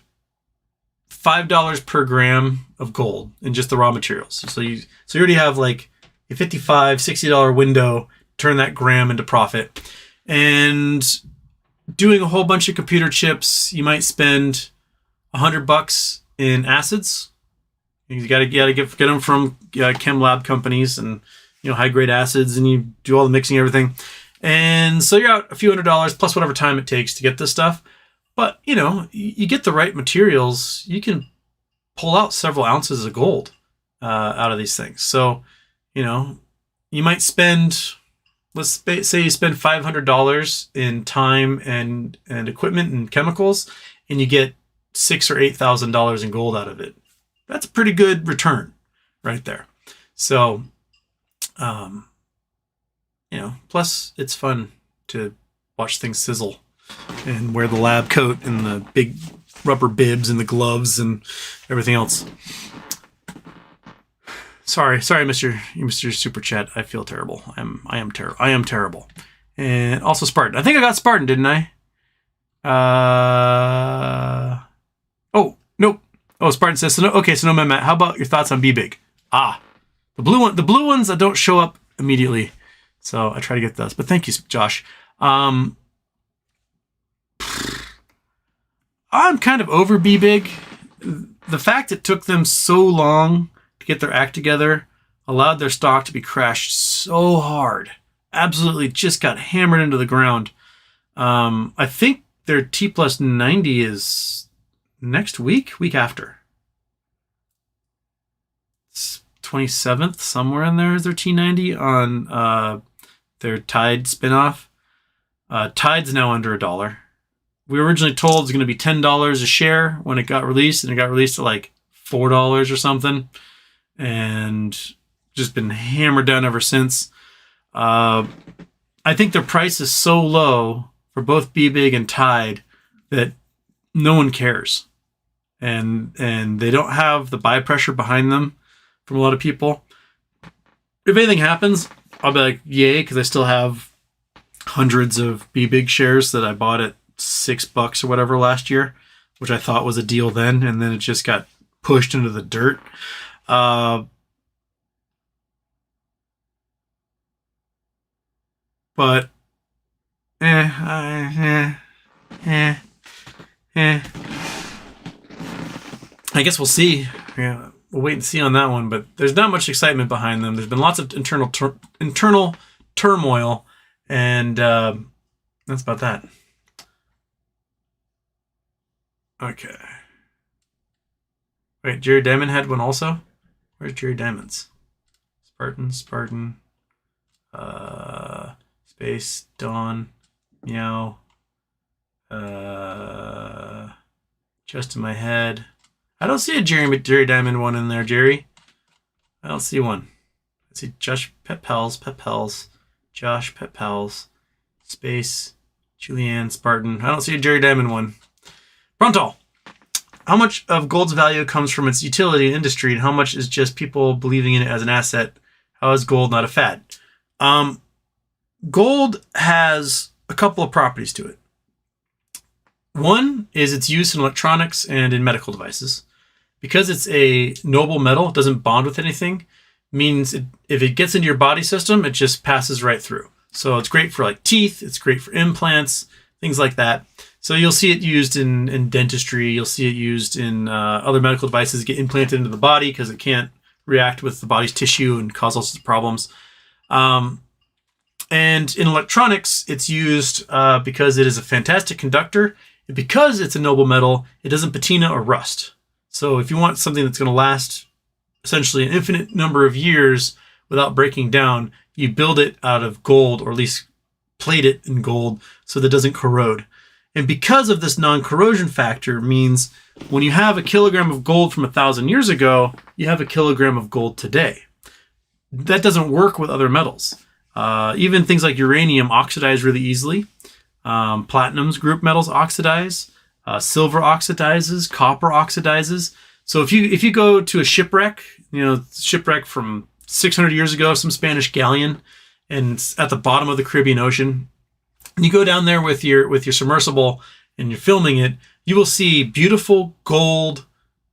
$5 per gram of gold in just the raw materials. So you already have like a $55, $60 window, turn that gram into profit. And doing a whole bunch of computer chips, you might spend $100 in acids. You gotta get them from chem lab companies and high grade acids, and you do all the mixing and everything. And so you're out a few $100 plus whatever time it takes to get this stuff. But, you get the right materials, you can pull out several ounces of gold out of these things. So, you might spend, let's say you spend $500 in time and equipment and chemicals, and you get $6,000 or $8,000 in gold out of it. That's a pretty good return right there. So, plus it's fun to watch things sizzle and wear the lab coat and the big rubber bibs and the gloves and everything else. Sorry, Mr. Super Chat. I feel terrible. I am terrible. And also Spartan. I think I got Spartan, didn't I? Oh, nope. Oh, Spartan says, so no, Matt, how about your thoughts on B-Big? The blue ones that don't show up immediately. So I try to get those. But thank you, Josh. I'm kind of over B-Big. The fact it took them so long to get their act together allowed their stock to be crashed so hard. Absolutely just got hammered into the ground. I think their T+90 is next week after. It's 27th, somewhere in there is their T90 on their Tide spinoff. Tide's now under $1. We were originally told it was going to be $10 a share when it got released, and it got released at like $4 or something, and just been hammered down ever since. I think their price is so low for both B-Big and Tide that no one cares, and they don't have the buy pressure behind them from a lot of people. If anything happens, I'll be like, yay, because I still have hundreds of B-Big shares that I bought at $6 or whatever last year, which I thought was a deal then, and then it just got pushed into the dirt. But I guess we'll see. Yeah, we'll wait and see on that one. But there's not much excitement behind them. There's been lots of internal turmoil, and that's about that. Okay. Wait, Jerry Diamond had one also? Where's Jerry Diamond's? Spartan. Space, Dawn, Meow. Just in my head. I don't see a Jerry Diamond one in there, Jerry. I don't see one. I see Josh Pet Pals, Josh Pet Pals, Space, Julianne, Spartan. I don't see a Jerry Diamond one. Pronto. much of gold's value comes from its utility in industry, and how much is just people believing in it as an asset? How is gold not a fad? Gold has a couple of properties to it. One is its use in electronics and in medical devices. Because it's a noble metal, it doesn't bond with anything, means if it gets into your body system, it just passes right through. So it's great for like teeth, it's great for implants, things like that. So you'll see it used in dentistry, you'll see it used in other medical devices get implanted into the body because it can't react with the body's tissue and cause all sorts of problems. And in electronics, it's used because it is a fantastic conductor. And because it's a noble metal, it doesn't patina or rust. So if you want something that's going to last essentially an infinite number of years without breaking down, you build it out of gold, or at least plate it in gold so that it doesn't corrode. And because of this non-corrosion factor means when you have a kilogram of gold from 1,000 years ago, you have a kilogram of gold today. That doesn't work with other metals. Even things like uranium oxidize really easily. Platinum's group metals oxidize. Silver oxidizes, copper oxidizes. So if you go to a shipwreck, shipwreck from 600 years ago, some Spanish galleon, and it's at the bottom of the Caribbean Ocean, and you go down there with your submersible and you're filming it, you will see beautiful gold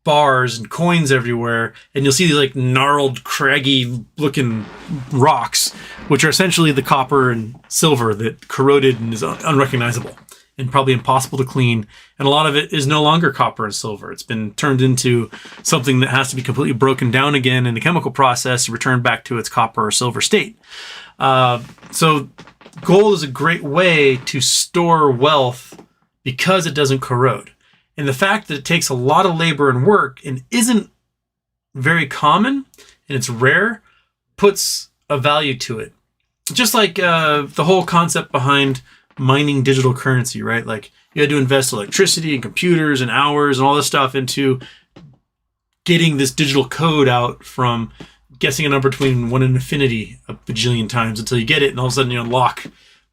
bars and coins everywhere, and you'll see these like gnarled, craggy looking rocks, which are essentially the copper and silver that corroded and is unrecognizable and probably impossible to clean. And a lot of it is no longer copper and silver. It's been turned into something that has to be completely broken down again in the chemical process and returned back to its copper or silver state. So gold is a great way to store wealth because it doesn't corrode. And the fact that it takes a lot of labor and work and isn't very common and it's rare puts a value to it. Just like the whole concept behind mining digital currency, right? Like you had to invest electricity and computers and hours and all this stuff into getting this digital code out from guessing a number between 1 and infinity a bajillion times until you get it, and all of a sudden you unlock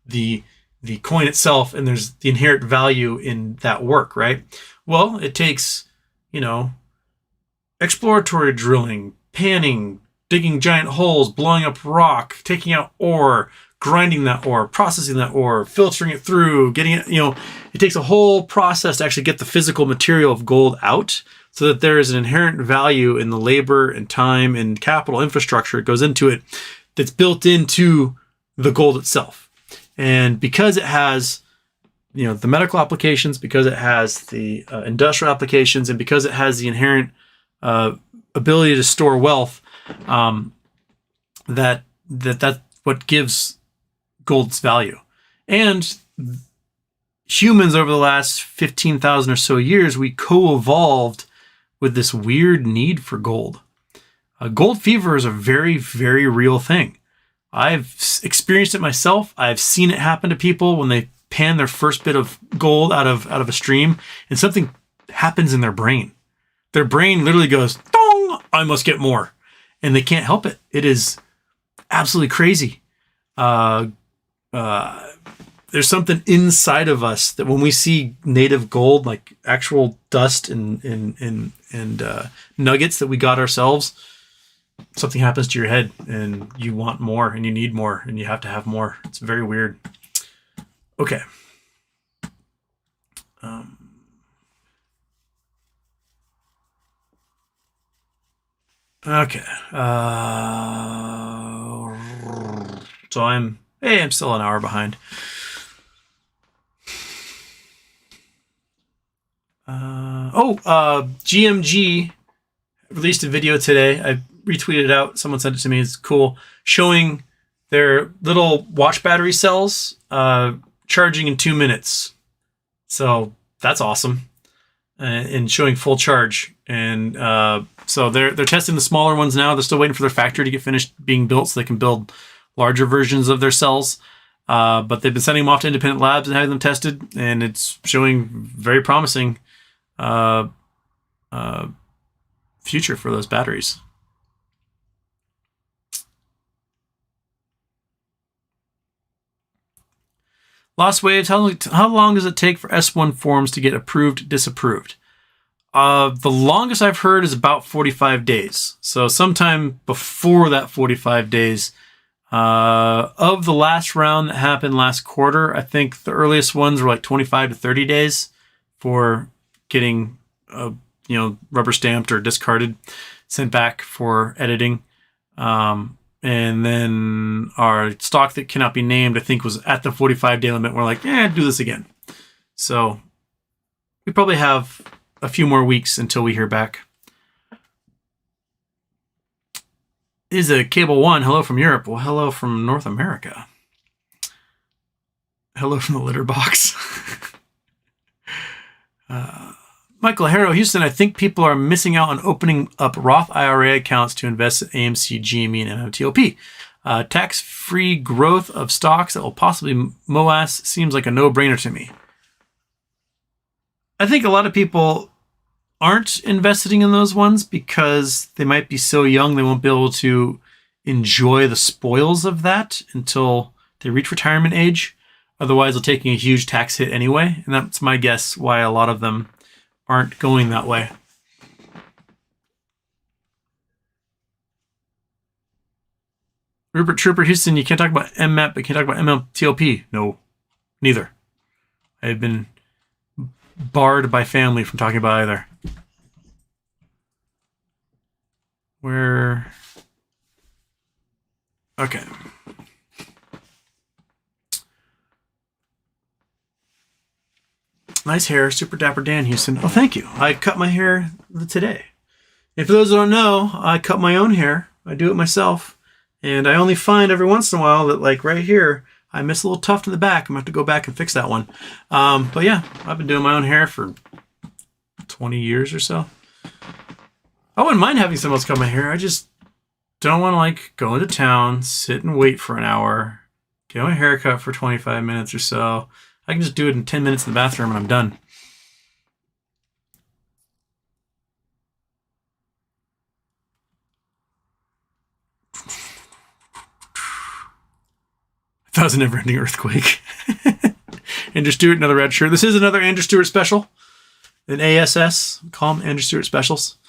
the coin itself, and there's the inherent value in that work, right? Well, it takes, exploratory drilling, panning, digging giant holes, blowing up rock, taking out ore, grinding that ore, processing that ore, filtering it through, getting it, it takes a whole process to actually get the physical material of gold out so that there is an inherent value in the labor and time and capital infrastructure that goes into it that's built into the gold itself. And because it has, the medical applications, because it has the industrial applications, and because it has the inherent ability to store wealth, that's what gives gold's value. And humans over the last 15,000 or so years, we co-evolved with this weird need for gold. Gold fever is a very, very real thing. I've experienced it myself. I've seen it happen to people when they pan their first bit of gold out of a stream, and something happens in their brain. Their brain literally goes, "Dong! I must get more," and they can't help it. It is absolutely crazy. There's something inside of us that when we see native gold, like actual dust and nuggets that we got ourselves, something happens to your head and you want more and you need more and you have to have more. It's very weird. Okay. Okay. So I'm still an hour behind. GMG released a video today. I retweeted it out. Someone sent it to me. It's cool. Showing their little watch battery cells charging in 2 minutes. So that's awesome. And showing full charge. And so they're testing the smaller ones now. They're still waiting for their factory to get finished being built so they can build larger versions of their cells. But they've been sending them off to independent labs and having them tested, and it's showing very promising future for those batteries. Lost Waves, how long does it take for S1 forms to get approved, disapproved? The longest I've heard is about 45 days. So sometime before that 45 days. Of the last round that happened last quarter, I think the earliest ones were like 25 to 30 days for getting, rubber stamped or discarded, sent back for editing. And then our stock that cannot be named, I think, was at the 45-day limit. We're like, do this again. So we probably have a few more weeks until we hear back. Is a Cable One. Hello from Europe. Well, hello from North America. Hello from the litter box. Michael Harrow, Houston. I think people are missing out on opening up Roth IRA accounts to invest in AMC, GME, and MMTOP. Tax-free growth of stocks that will possibly MOASS seems like a no-brainer to me. I think a lot of people aren't investing in those ones because they might be so young they won't be able to enjoy the spoils of that until they reach retirement age. Otherwise, they're taking a huge tax hit anyway. And that's my guess why a lot of them aren't going that way. Rupert Trooper Houston, you can't talk about MMAP, but you can't talk about MMTOP. No, neither. I have been barred by family from talking about either. Okay. Nice hair, Super Dapper Dan Houston. Oh, thank you. I cut my hair today. And for those who don't know, I cut my own hair. I do it myself. And I only find every once in a while that, like right here, I miss a little tuft in the back. I'm going to have to go back and fix that one. But yeah, I've been doing my own hair for 20 years or so. I wouldn't mind having someone else cut my hair. I just don't want to go into town, sit and wait for an hour, get my hair cut for 25 minutes or so. I can just do it in 10 minutes in the bathroom and I'm done. That was a never-ending earthquake. Andrew Stewart, another red shirt. This is another Andrew Stewart special. An ASS. Call them Andrew Stewart specials.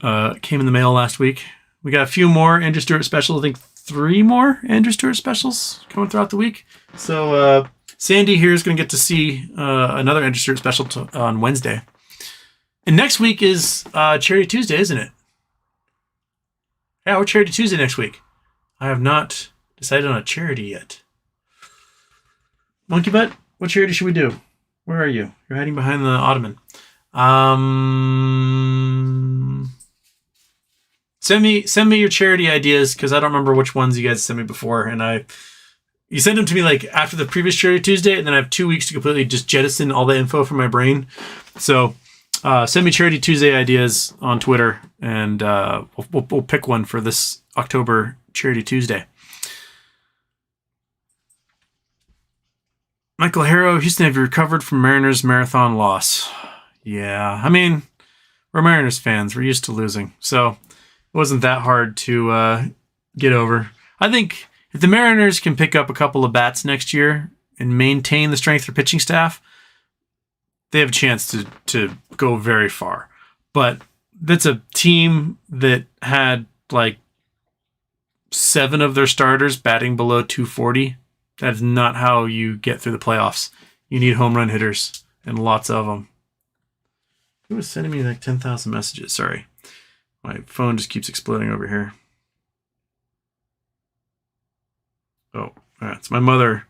Came in the mail last week. We got a few more Andrew Stewart specials. I think 3 more Andrew Stewart specials coming throughout the week. So Sandy here is going to get to see another Andrew Stewart special on Wednesday. And next week is Charity Tuesday, isn't it? Yeah, we're Charity Tuesday next week. I have not decided on a charity yet. Monkey Butt, what charity should we do? Where are you? You're hiding behind the ottoman. Send me your charity ideas because I don't remember which ones you guys sent me before, and you sent them to me like after the previous Charity Tuesday, and then I have 2 weeks to completely just jettison all the info from my brain. So send me Charity Tuesday ideas on Twitter, and we'll pick one for this October Charity Tuesday. Michael Harrow, Houston, have you recovered from Mariners marathon loss? Yeah, I mean, we're Mariners fans. We're used to losing, so it wasn't that hard to get over. I think if the Mariners can pick up a couple of bats next year and maintain the strength of their pitching staff, they have a chance to go very far. But that's a team that had like 7 of their starters batting below 240. That's not how you get through the playoffs. You need home run hitters and lots of them. Who was sending me like 10,000 messages? Sorry. My phone just keeps exploding over here. Oh, it's my mother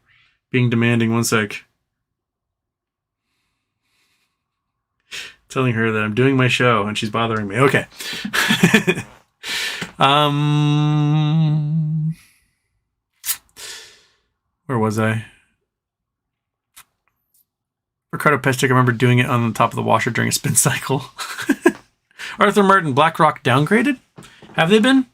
being demanding. One sec. Telling her that I'm doing my show and she's bothering me. Okay. Where was I? Ricardo Pestic, I remember doing it on the top of the washer during a spin cycle. Arthur Martin, BlackRock downgraded? Have they been?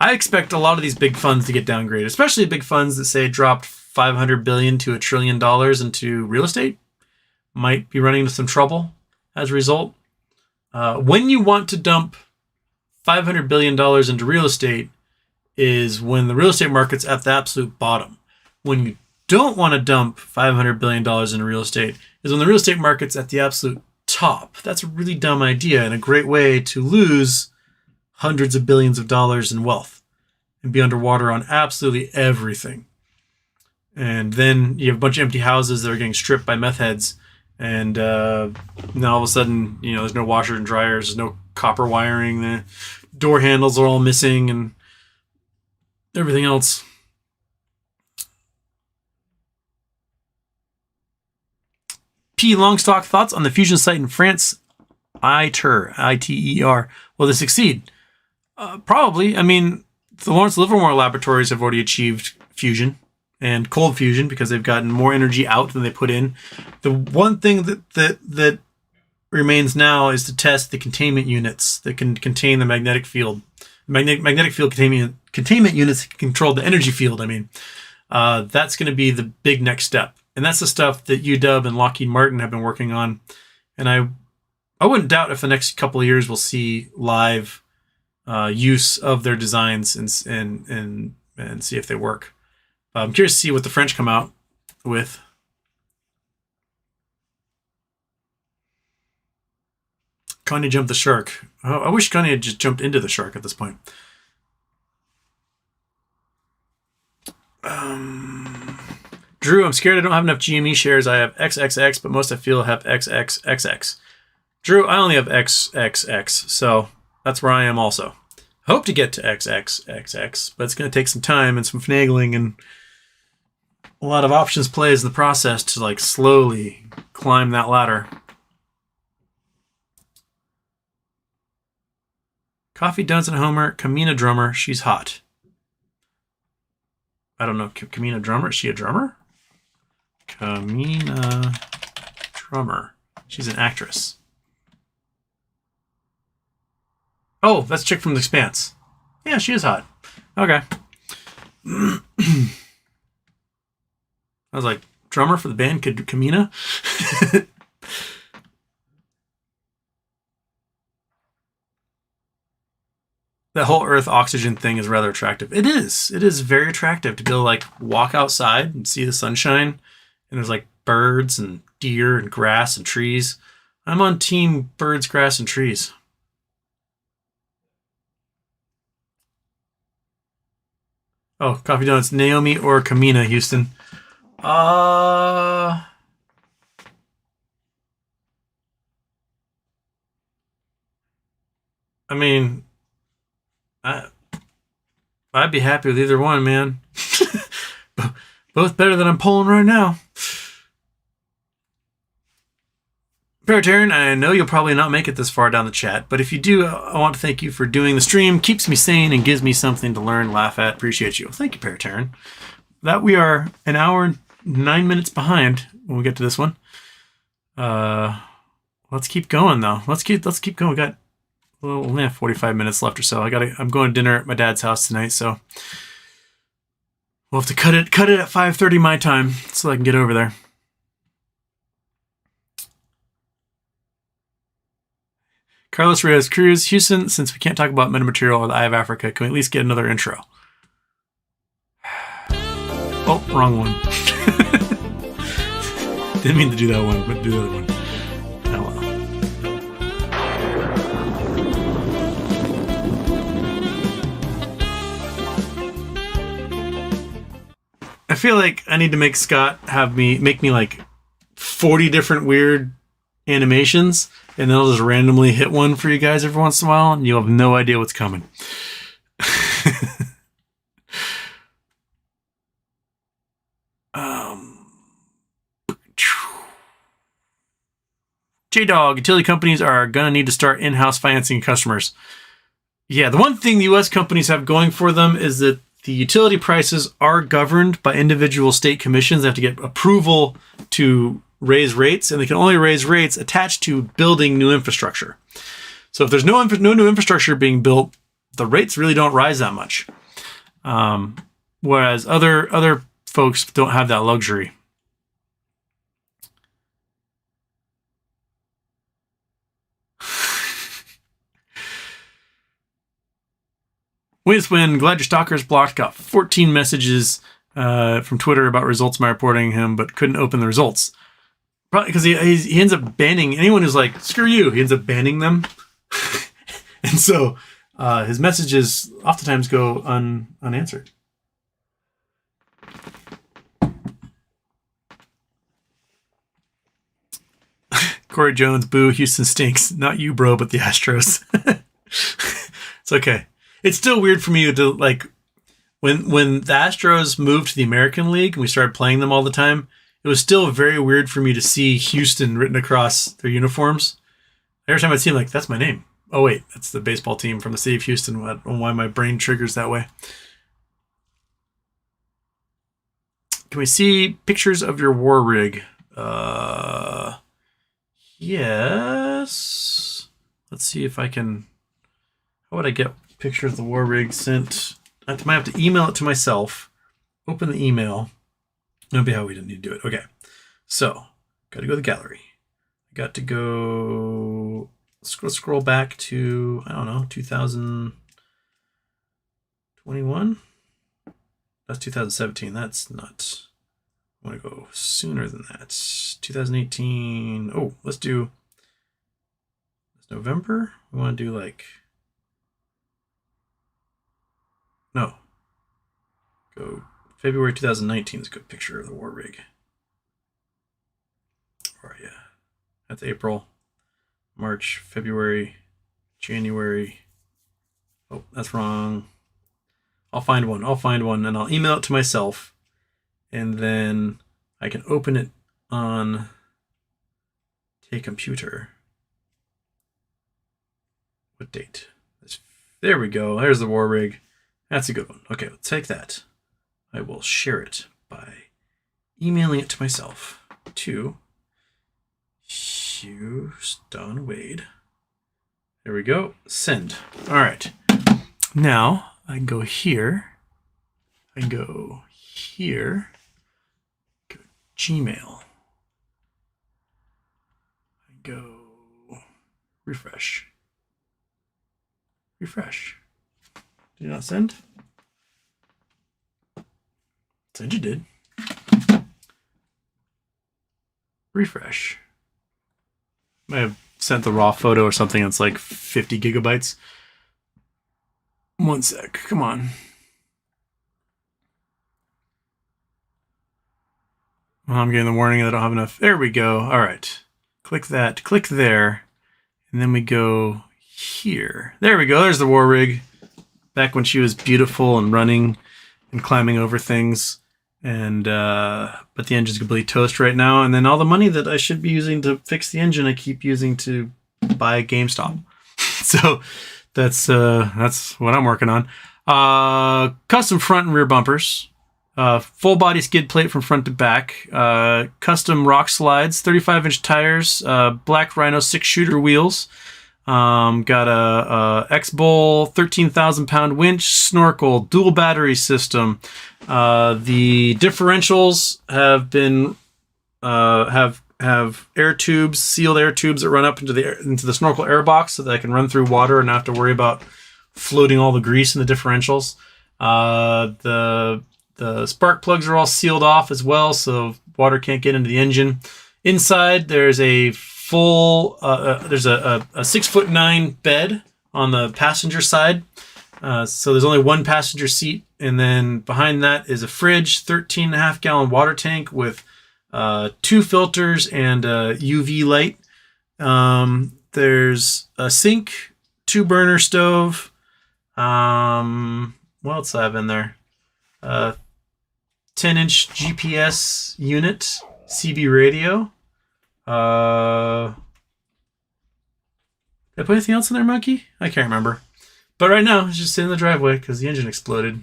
I expect a lot of these big funds to get downgraded, especially big funds that say dropped $500 billion to $1 trillion into real estate. Might be running into some trouble as a result. When you want to dump $500 billion into real estate is when the real estate market's at the absolute bottom. When you don't want to dump $500 billion into real estate is when the real estate market's at the absolute top. That's a really dumb idea and a great way to lose hundreds of billions of dollars in wealth and be underwater on absolutely everything. And then you have a bunch of empty houses that are getting stripped by meth heads. And now all of a sudden, there's no washer and dryers, there's no copper wiring, the door handles are all missing and everything else. P. Longstock, thoughts on the fusion site in France? ITER, I-T-E-R. Will they succeed? Probably. I mean, the Lawrence Livermore laboratories have already achieved fusion and cold fusion because they've gotten more energy out than they put in. The one thing that remains now is to test the containment units that can contain the magnetic field. Magnetic field containment units that can control the energy field. I mean, that's going to be the big next step. And that's the stuff that UW and Lockheed Martin have been working on. And I wouldn't doubt if the next couple of years we'll see live use of their designs and see if they work. I'm curious to see what the French come out with. Kanye jumped the shark. Oh, I wish Kanye had just jumped into the shark at this point. Drew, I'm scared I don't have enough GME shares. I have XXX, but most I feel have XXXX. Drew, I only have XXX, so that's where I am also. Hope to get to XXXX, but it's going to take some time and some finagling and a lot of options plays in the process to slowly climb that ladder. Coffee Duns and Homer, Kamina drummer, she's hot. I don't know, Kamina drummer, is she a drummer? Kamina drummer, she's an actress. Oh, that's chick from The Expanse. Yeah, she is hot. Okay. I was like, drummer for the band Kamina? That whole Earth oxygen thing is rather attractive. It is. It is very attractive to be able to walk outside and see the sunshine. And there's birds and deer and grass and trees. I'm on team birds, grass, and trees. Oh, Coffee Donuts, Naomi or Kamina, Houston? I mean, I'd be happy with either one, man. Both better than I'm pulling right now. Paratarian, I know you'll probably not make it this far down the chat, but if you do, I want to thank you for doing the stream. Keeps me sane and gives me something to learn, laugh at. Appreciate you. Thank you, Paratarian. That we are an hour and 9 minutes behind when we get to this one. Let's keep going though. Let's keep going. We got only have 45 minutes left or so. I'm going to dinner at my dad's house tonight, so we'll have to cut it at 5:30 my time so I can get over there. Carlos Reyes Cruz, Houston, since we can't talk about metamaterial or the Eye of Africa, can we at least get another intro? Oh, wrong one. Didn't mean to do that one, but do the other one. Oh well. I feel like I need to make Scott make me 40 different weird animations, and then I'll just randomly hit one for you guys every once in a while, and you'll have no idea what's coming. J-Dog, utility companies are going to need to start in-house financing customers. Yeah, the one thing the U.S. companies have going for them is that the utility prices are governed by individual state commissions. They have to get approval to raise rates, and they can only raise rates attached to building new infrastructure. So if there's no new infrastructure being built, the rates really don't rise that much. Whereas other folks don't have that luxury. Win, glad your stalker's blocked. Got 14 messages from Twitter about results of my reporting him, but couldn't open the results. Probably because he ends up banning anyone who's like, screw you. He ends up banning them. And so his messages oftentimes go unanswered. Corey Jones, boo, Houston stinks. Not you, bro, but the Astros. It's okay. It's still weird for me to, like, when the Astros moved to the American League and we started playing them all the time, it was still very weird for me to see Houston written across their uniforms. Every time I'd see them, like, that's my name. Oh, wait, that's the baseball team from the city of Houston. I don't know why my brain triggers that way. Can we see pictures of your war rig? Yes. Let's see if I can... How would I get pictures of the war rig sent? I might have to email it to myself. Open the email. That'll be how we didn't need to do it. Okay. So, got to go to the gallery. I got to go... Scroll back to, I don't know, 2021? That's 2017. That's not... I want to go sooner than that. 2018. Oh, let's do... It's November? We want to do like... No. Go February 2019 is a good picture of the war rig. Or yeah. That's April. March, February, January. Oh, that's wrong. I'll find one and I'll email it to myself. And then I can open it on a computer. What date? There we go. There's the war rig. That's a good one. Okay, let's take that. I will share it by emailing it to myself to Houston Wade. There we go. Send. All right. Now I can go here. I can go here. Go Gmail. I go refresh. Refresh. Did you not send? Said you did. Refresh. I have sent the raw photo or something that's like 50 gigabytes. One sec. Come on. Well, I'm getting the warning that I don't have enough. There we go. All right. Click that. Click there. And then we go here. There we go. There's the war rig. Back when she was beautiful and running and climbing over things. And but the engine's completely toast right now. And then all the money that I should be using to fix the engine, I keep using to buy GameStop. So that's what I'm working on. Custom front and rear bumpers. Full body skid plate from front to back. Custom rock slides, 35-inch tires. Black Rhino 6-shooter wheels. Got a X-Bowl 13,000-pound winch, snorkel, dual battery system. The differentials have been have air tubes, sealed air tubes that run up into the snorkel air box so that I can run through water and not have to worry about floating all the grease in the differentials. The spark plugs are all sealed off as well, so water can't get into the engine. Inside, there's a full there's a 6'9" bed on the passenger side, so there's only one passenger seat, and then behind that is a fridge, 13.5-gallon water tank with 2 filters and a UV light. There's a sink, 2 burner stove. What else do I have in there? 10-inch GPS unit, CB radio. Did I put anything else in there, Monkey? I can't remember. But right now, it's just sitting in the driveway because the engine exploded.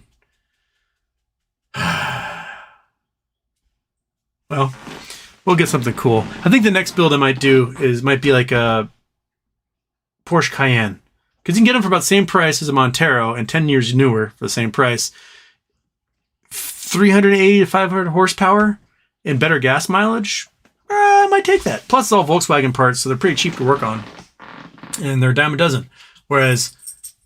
Well, we'll get something cool. I think the next build I might do might be like a Porsche Cayenne. Because you can get them for about the same price as a Montero and 10 years newer for the same price. 380 to 500 horsepower and better gas mileage. I might take that. Plus, it's all Volkswagen parts, so they're pretty cheap to work on. And they're a dime a dozen. Whereas,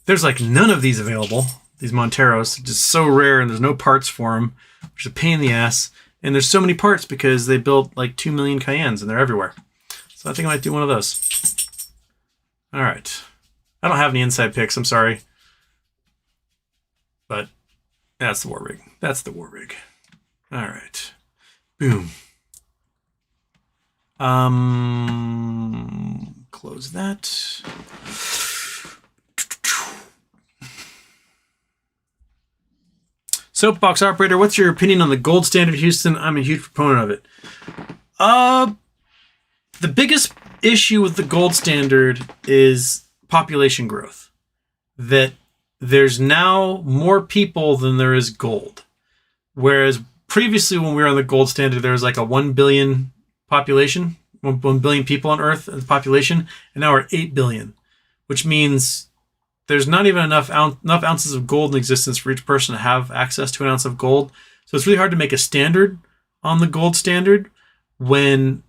there's like none of these available. These Monteros. Just so rare, and there's no parts for them. Which is a pain in the ass. And there's so many parts because they built like 2 million Cayennes and they're everywhere. So I think I might do one of those. All right. I don't have any inside picks. I'm sorry. But that's the war rig. That's the war rig. All right. Boom. Close that. Soapbox operator, what's your opinion on the gold standard, Houston? I'm a huge proponent of it. The biggest issue with the gold standard is population growth. That there's now more people than there is gold. Whereas previously when we were on the gold standard, there was like a 1 billion population, 1 billion people on Earth as population, and now we're at 8 billion, which means there's not even enough ounces of gold in existence for each person to have access to an ounce of gold. So it's really hard to make a standard on the gold standard when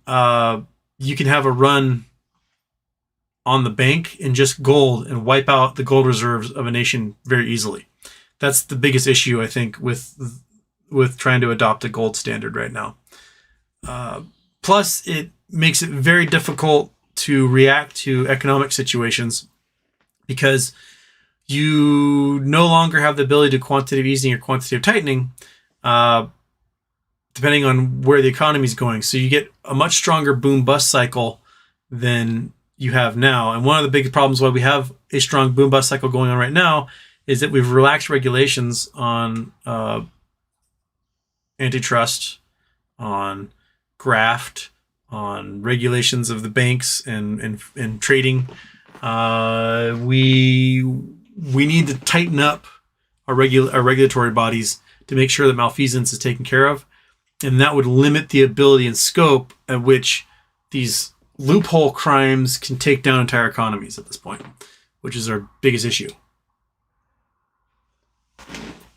you can have a run on the bank in just gold and wipe out the gold reserves of a nation very easily. That's the biggest issue, I think, with trying to adopt a gold standard right now. Plus, it makes it very difficult to react to economic situations because you no longer have the ability to quantitative easing or quantitative tightening, depending on where the economy is going. So you get a much stronger boom-bust cycle than you have now. And one of the big problems why we have a strong boom-bust cycle going on right now is that we've relaxed regulations on antitrust, on graft, on regulations of the banks and trading. We need to tighten up our regulatory bodies to make sure that malfeasance is taken care of, and that would limit the ability and scope at which these loophole crimes can take down entire economies at this point, which is our biggest issue.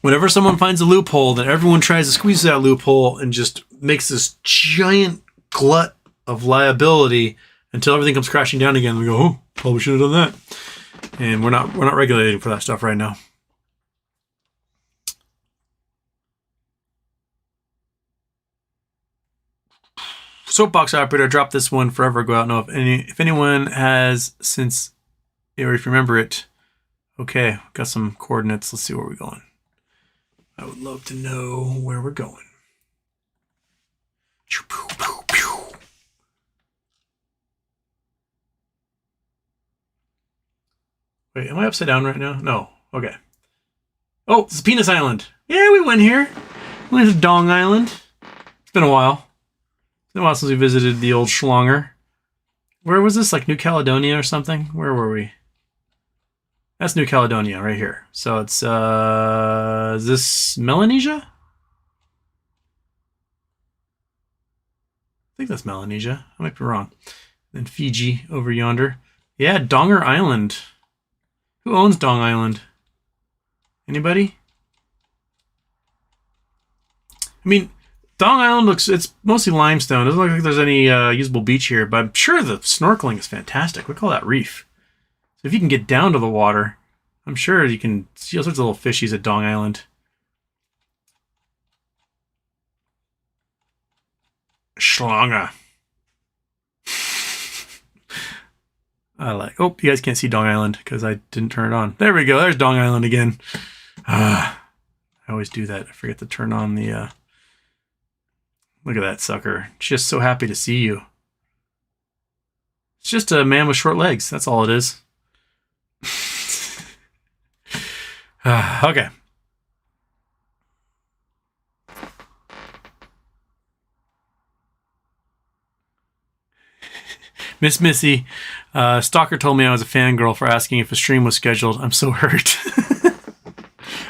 Whenever someone finds a loophole, then everyone tries to squeeze that loophole and just makes this giant glut of liability until everything comes crashing down again. We go, oh, probably should have done that. And we're not regulating for that stuff right now. Soapbox operator, I dropped this one forever ago. I don't know if anyone has since, or if you remember it. Okay, got some coordinates. Let's see where we're going. I would love to know where we're going. Wait, am I upside down right now? No. Okay. Oh, it's Penis Island. Yeah, we went here. We went to Dong Island. It's been a while. It's been a while since we visited the old schlonger. Where was this? Like New Caledonia or something? Where were we? That's New Caledonia right here. So it's, is this Melanesia? I think that's Melanesia. I might be wrong. Then Fiji over yonder. Yeah, Donger Island. Who owns Dong Island? Anybody? I mean, Dong Island it's mostly limestone. It doesn't look like there's any usable beach here, but I'm sure the snorkeling is fantastic. Look at all that reef. So if you can get down to the water, I'm sure you can see all sorts of little fishies at Dong Island. Schlange. I like. Oh, you guys can't see Dong Island because I didn't turn it on. There we go. There's Dong Island again. I always do that. I forget to turn on the. Look at that sucker. Just so happy to see you. It's just a man with short legs. That's all it is. Okay. Miss Missy, Stalker told me I was a fangirl for asking if a stream was scheduled. I'm so hurt.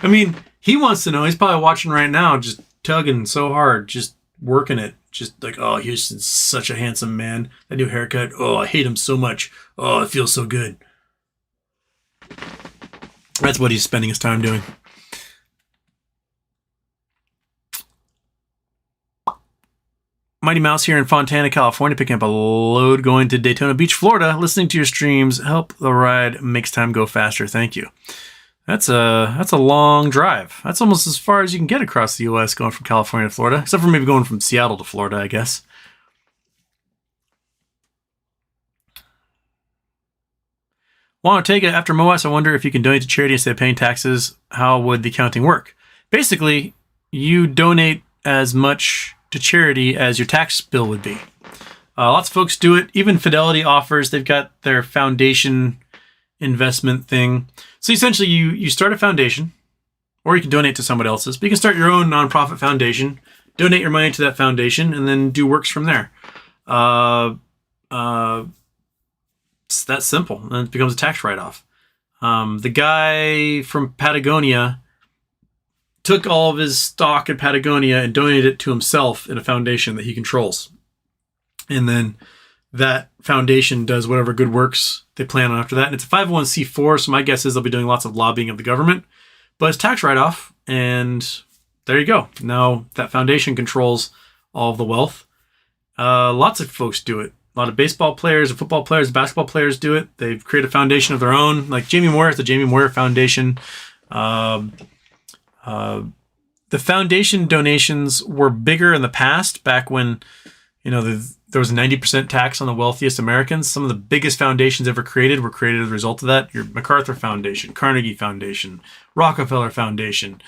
I mean, he wants to know. He's probably watching right now, just tugging so hard, just working it. Just like, oh, Houston's such a handsome man. That new haircut. Oh, I hate him so much. Oh, it feels so good. That's what he's spending his time doing. Mighty Mouse here in Fontana, California, picking up a load going to Daytona Beach, Florida. Listening to your streams help the ride makes time go faster. Thank you. That's a long drive. That's almost as far as you can get across the U.S. going from California to Florida, except for maybe going from Seattle to Florida, I guess. Want to take it after MOASS? I wonder if you can donate to charity instead of paying taxes. How would the accounting work? Basically, you donate as much to charity as your tax bill would be. Lots of folks do it. Even Fidelity offers. They've got their foundation investment thing. So essentially, you start a foundation, or you can donate to somebody else's. But you can start your own nonprofit foundation, donate your money to that foundation, and then do works from there. It's that simple, and it becomes a tax write-off. The guy from Patagonia took all of his stock in Patagonia and donated it to himself in a foundation that he controls. And then that foundation does whatever good works they plan on after that. And it's a 501c4, so my guess is they'll be doing lots of lobbying of the government. But it's tax write-off, and there you go. Now that foundation controls all of the wealth. Lots of folks do it. A lot of baseball players, football players, basketball players do it. They've created a foundation of their own. Like Jamie Moyer, the Jamie Moyer Foundation. The foundation donations were bigger in the past, back when there was a 90% tax on the wealthiest Americans. Some of the biggest foundations ever created were created as a result of that. Your MacArthur Foundation, Carnegie Foundation, Rockefeller Foundation,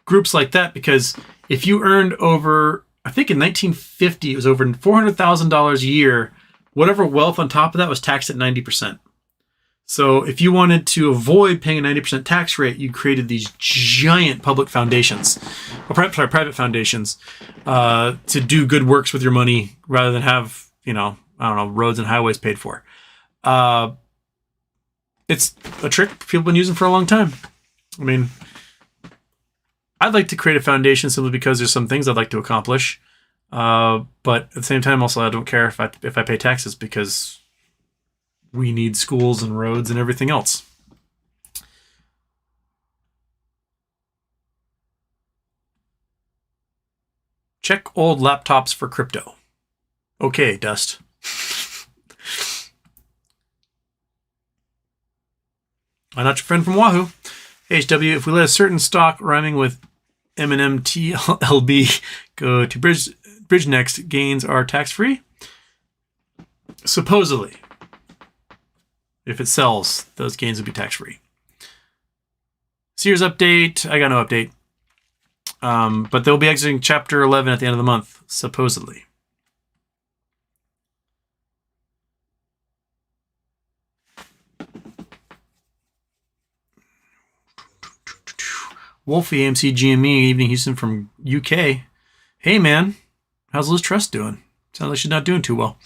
groups like that. Because if you earned over, I think in 1950, it was over $400,000 a year, whatever wealth on top of that was taxed at 90%. So if you wanted to avoid paying a 90% tax rate, you created these giant public foundations, private foundations, to do good works with your money rather than have, roads and highways paid for. It's a trick people have been using for a long time. I mean, I'd like to create a foundation simply because there's some things I'd like to accomplish. But at the same time, also, I don't care if I pay taxes, because we need schools and roads and everything else. Check old laptops for crypto. Okay, Dust. I'm not your friend from Wahoo. HW, if we let a certain stock rhyming with MNMTLB go to bridge next, gains are tax-free? Supposedly. If it sells, those gains will be tax-free. Sears update. I got no update. But they'll be exiting Chapter 11 at the end of the month, supposedly. Wolfie, AMC, GME, evening Houston from UK. Hey, man. How's Liz Truss doing? Sounds like she's not doing too well.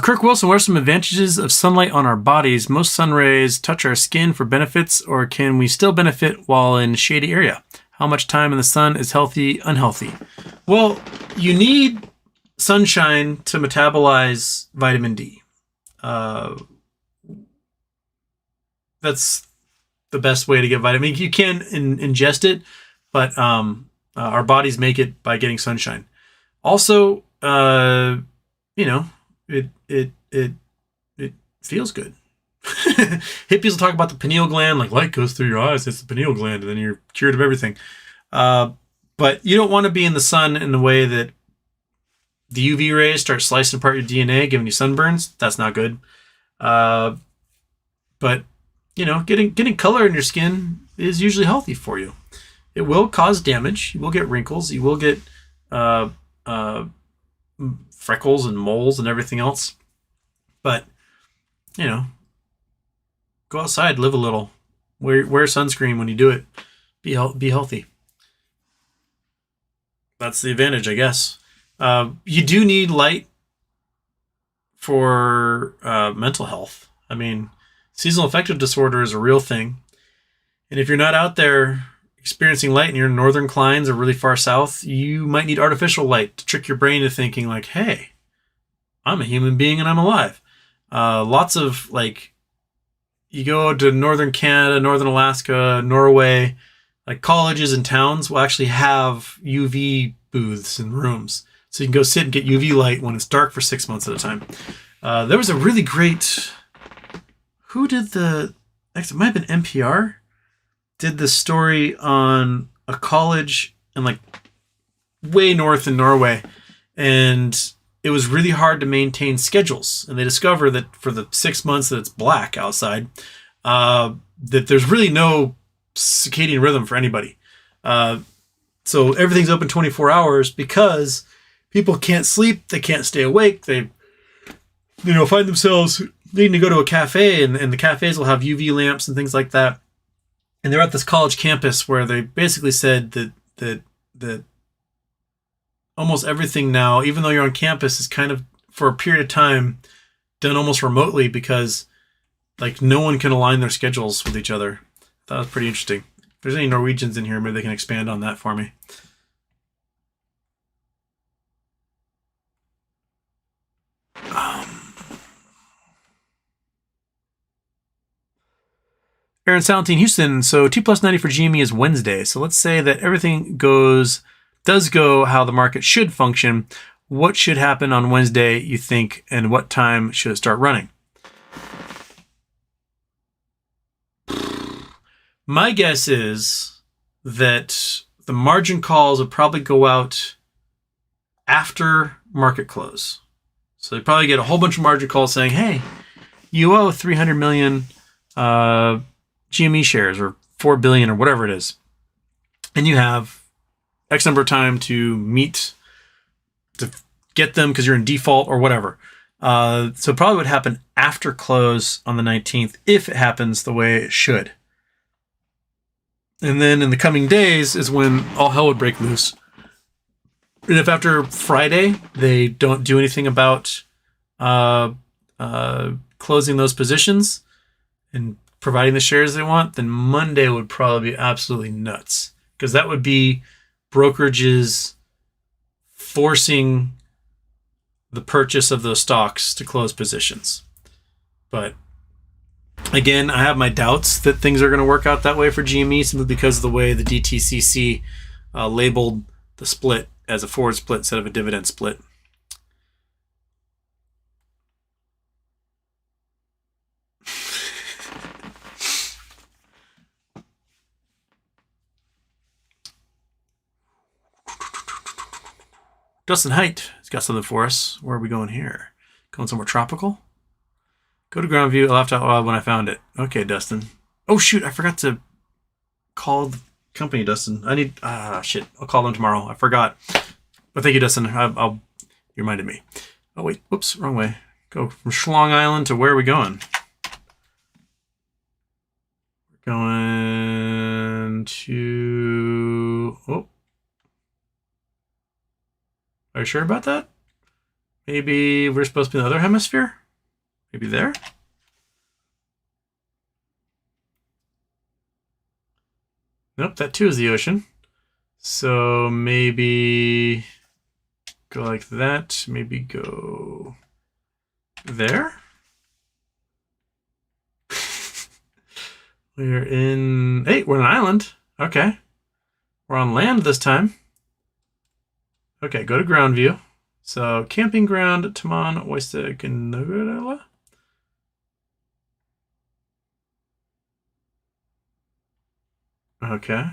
Kirk Wilson, what are some advantages of sunlight on our bodies? Most sun rays touch our skin for benefits, or can we still benefit while in a shady area? How much time in the sun is healthy, unhealthy? Well, you need sunshine to metabolize vitamin D. That's the best way to get vitamin. You can ingest it, but our bodies make it by getting sunshine. Also, it feels good. Hippies will talk about the pineal gland, like light goes through your eyes, it's the pineal gland, and then you're cured of everything. But you don't want to be in the sun in the way that the UV rays start slicing apart your DNA, giving you sunburns. That's not good. But getting color in your skin is usually healthy for you. It will cause damage. You will get wrinkles. You will get freckles and moles and everything else. But, go outside, live a little. Wear sunscreen when you do it. Be healthy. That's the advantage, I guess. You do need light for mental health. I mean, seasonal affective disorder is a real thing. And if you're not out there experiencing light and you're in northern climes or really far south, you might need artificial light to trick your brain to thinking like, hey, I'm a human being and I'm alive. Lots of you go to northern Canada, northern Alaska, Norway, like colleges and towns will actually have UV booths and rooms. So you can go sit and get UV light when it's dark for 6 months at a time. There was a really great... Who did the... Actually, it might have been NPR. Did the story on a college in like way north in Norway. And it was really hard to maintain schedules. And they discover that for the 6 months that it's black outside, that there's really no circadian rhythm for anybody. So everything's open 24 hours because people can't sleep. They can't stay awake. They, find themselves needing to go to a cafe, and the cafes will have UV lamps and things like that. And they're at this college campus where they basically said that almost everything now, even though you're on campus, is kind of for a period of time done almost remotely because like no one can align their schedules with each other. That was pretty interesting. If there's any Norwegians in here, maybe they can expand on that for me. Aaron Salentine Houston. So T plus 90 for GME is Wednesday. So let's say that everything does go how the market should function. What should happen on Wednesday, you think, and what time should it start running? My guess is that the margin calls would probably go out after market close. So you probably get a whole bunch of margin calls saying, hey, you owe 300 million GME shares or 4 billion or whatever it is. And you have X number of time to get them because you're in default or whatever. So probably would happen after close on the 19th if it happens the way it should. And then in the coming days is when all hell would break loose. And if after Friday they don't do anything about closing those positions and providing the shares they want, then Monday would probably be absolutely nuts. Because that would be brokerages forcing the purchase of those stocks to close positions. But again, I have my doubts that things are going to work out that way for GME simply because of the way the DTCC labeled the split as a forward split instead of a dividend split. Dustin Height has got something for us. Where are we going here? Going somewhere tropical? Go to ground view. I laughed out loud when I found it. Okay, Dustin. Oh, shoot. I forgot to call the company, Dustin. Shit. I'll call them tomorrow. I forgot. But thank you, Dustin. You reminded me. Oh, wait. Whoops. Wrong way. Go from Schlong Island to where are we going? We're going to... Oh. Are you sure about that? Maybe we're supposed to be in the other hemisphere? Maybe there? Nope, that too is the ocean. So maybe go like that. Maybe go there. We're in an island. Okay. We're on land this time. Okay, go to ground view. So camping ground, Taman, Oistek, and Nagurala. Okay.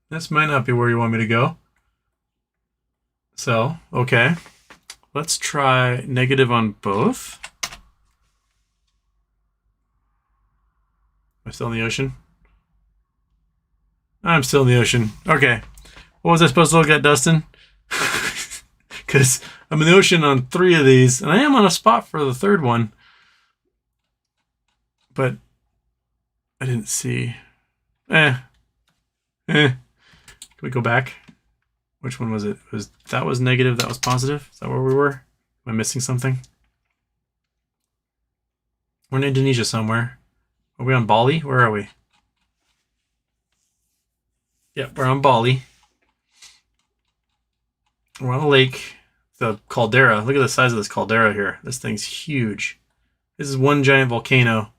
This might not be where you want me to go. So, okay. Let's try negative on both. Am I still in the ocean? I'm still in the ocean. Okay. What was I supposed to look at, Dustin? Because I'm in the ocean on 3 of these, and I am on a spot for the 3rd one. But I didn't see. Can we go back? Which one was it? That was negative, that was positive? Is that where we were? Am I missing something? We're in Indonesia somewhere. Are we on Bali? Where are we? Yep, we're on Bali. We're on a lake. The caldera. Look at the size of this caldera here. This thing's huge. This is one giant volcano.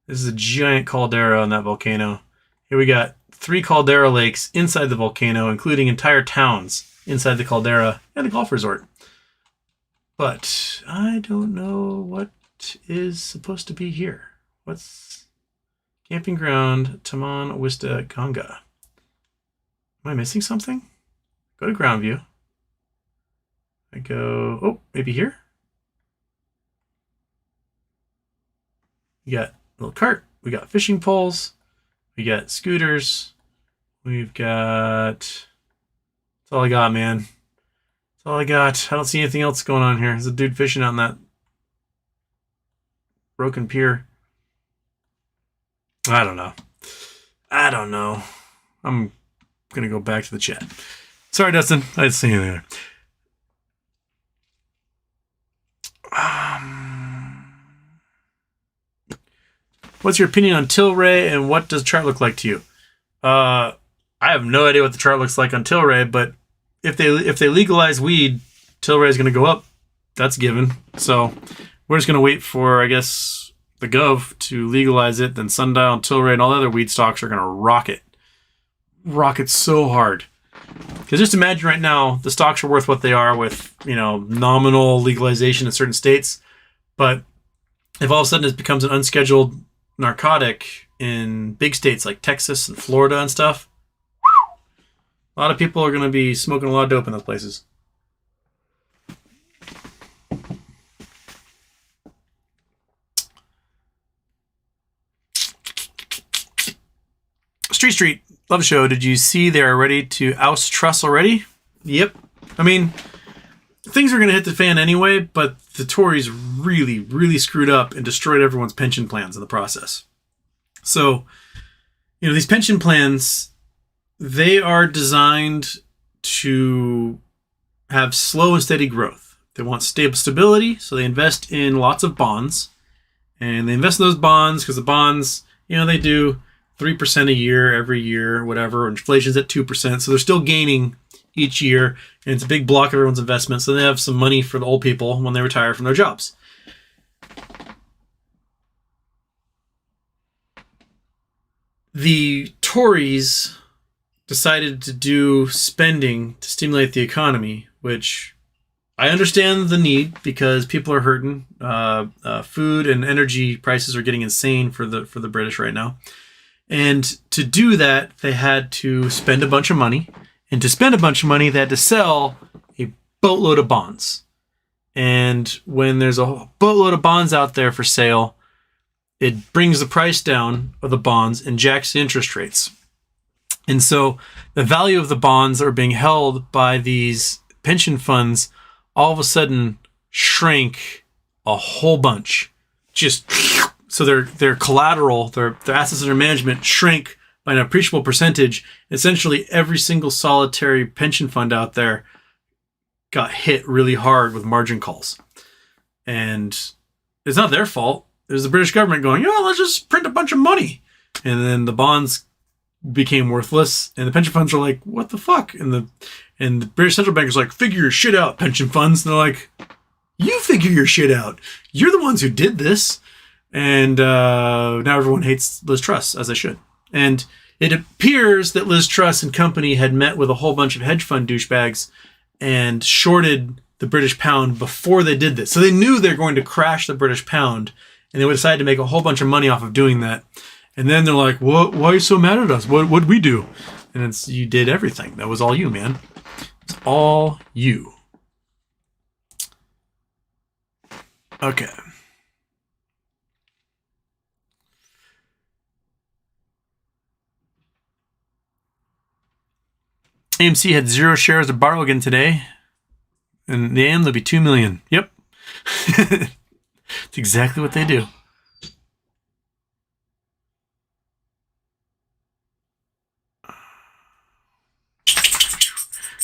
This is a giant caldera on that volcano. Here we got 3 caldera lakes inside the volcano, including entire towns inside the caldera and a golf resort. But I don't know what is supposed to be here. What's camping ground, Taman Wista Ganga? Am I missing something? Go to ground view. I go, oh, maybe here? We got a little cart. We got fishing poles. We got scooters. We've got... That's all I got, man. That's all I got. I don't see anything else going on here. There's a dude fishing on that broken pier. I don't know. I'm going to go back to the chat. Sorry, Dustin. I didn't see anything there. What's your opinion on Tilray, and what does the chart look like to you? I have no idea what the chart looks like on Tilray, but if they legalize weed, Tilray is going to go up. That's given. So we're just going to wait for, I guess, the Gov to legalize it. Then Sundial and Tilray and all the other weed stocks are going to rocket so hard. Because just imagine right now, the stocks are worth what they are with, nominal legalization in certain states. But if all of a sudden it becomes an unscheduled narcotic in big states like Texas and Florida and stuff, a lot of people are going to be smoking a lot of dope in those places. Street, love the show. Did you see they are ready to oust Truss already? Yep. I mean, things are going to hit the fan anyway, but the Tories really, really screwed up and destroyed everyone's pension plans in the process. So, these pension plans, they are designed to have slow and steady growth. They want stability, so they invest in lots of bonds. And they invest in those bonds because the bonds, they do 3% a year, every year, whatever. Inflation's at 2%, so they're still gaining each year, and it's a big block of everyone's investment, so they have some money for the old people when they retire from their jobs. The Tories decided to do spending to stimulate the economy, which I understand the need because people are hurting. Food and energy prices are getting insane for the British right now. And to do that, they had to spend a bunch of money. And to spend a bunch of money, they had to sell a boatload of bonds. And when there's a boatload of bonds out there for sale, it brings the price down of the bonds and jacks the interest rates. And so the value of the bonds that are being held by these pension funds all of a sudden shrank a whole bunch. Just so their collateral, their assets under management shrank by an appreciable percentage. Essentially, every single solitary pension fund out there got hit really hard with margin calls. And it's not their fault. It was the British government going, let's just print a bunch of money. And then the bonds became worthless. And the pension funds are like, what the fuck? And the British central bank is like, figure your shit out, pension funds. And they're like, you figure your shit out. You're the ones who did this. And now everyone hates Liz Truss, as they should. And it appears that Liz Truss and company had met with a whole bunch of hedge fund douchebags and shorted the British pound before they did this. So they knew they were going to crash the British pound, and they would decide to make a whole bunch of money off of doing that. And then they're like, "What? Why are you so mad at us? What'd we do?" And it's, you did everything. That was all you, man. It's all you. Okay. AMC had 0 shares to borrow again today. And in the end, there'll be 2 million. Yep. It's exactly what they do.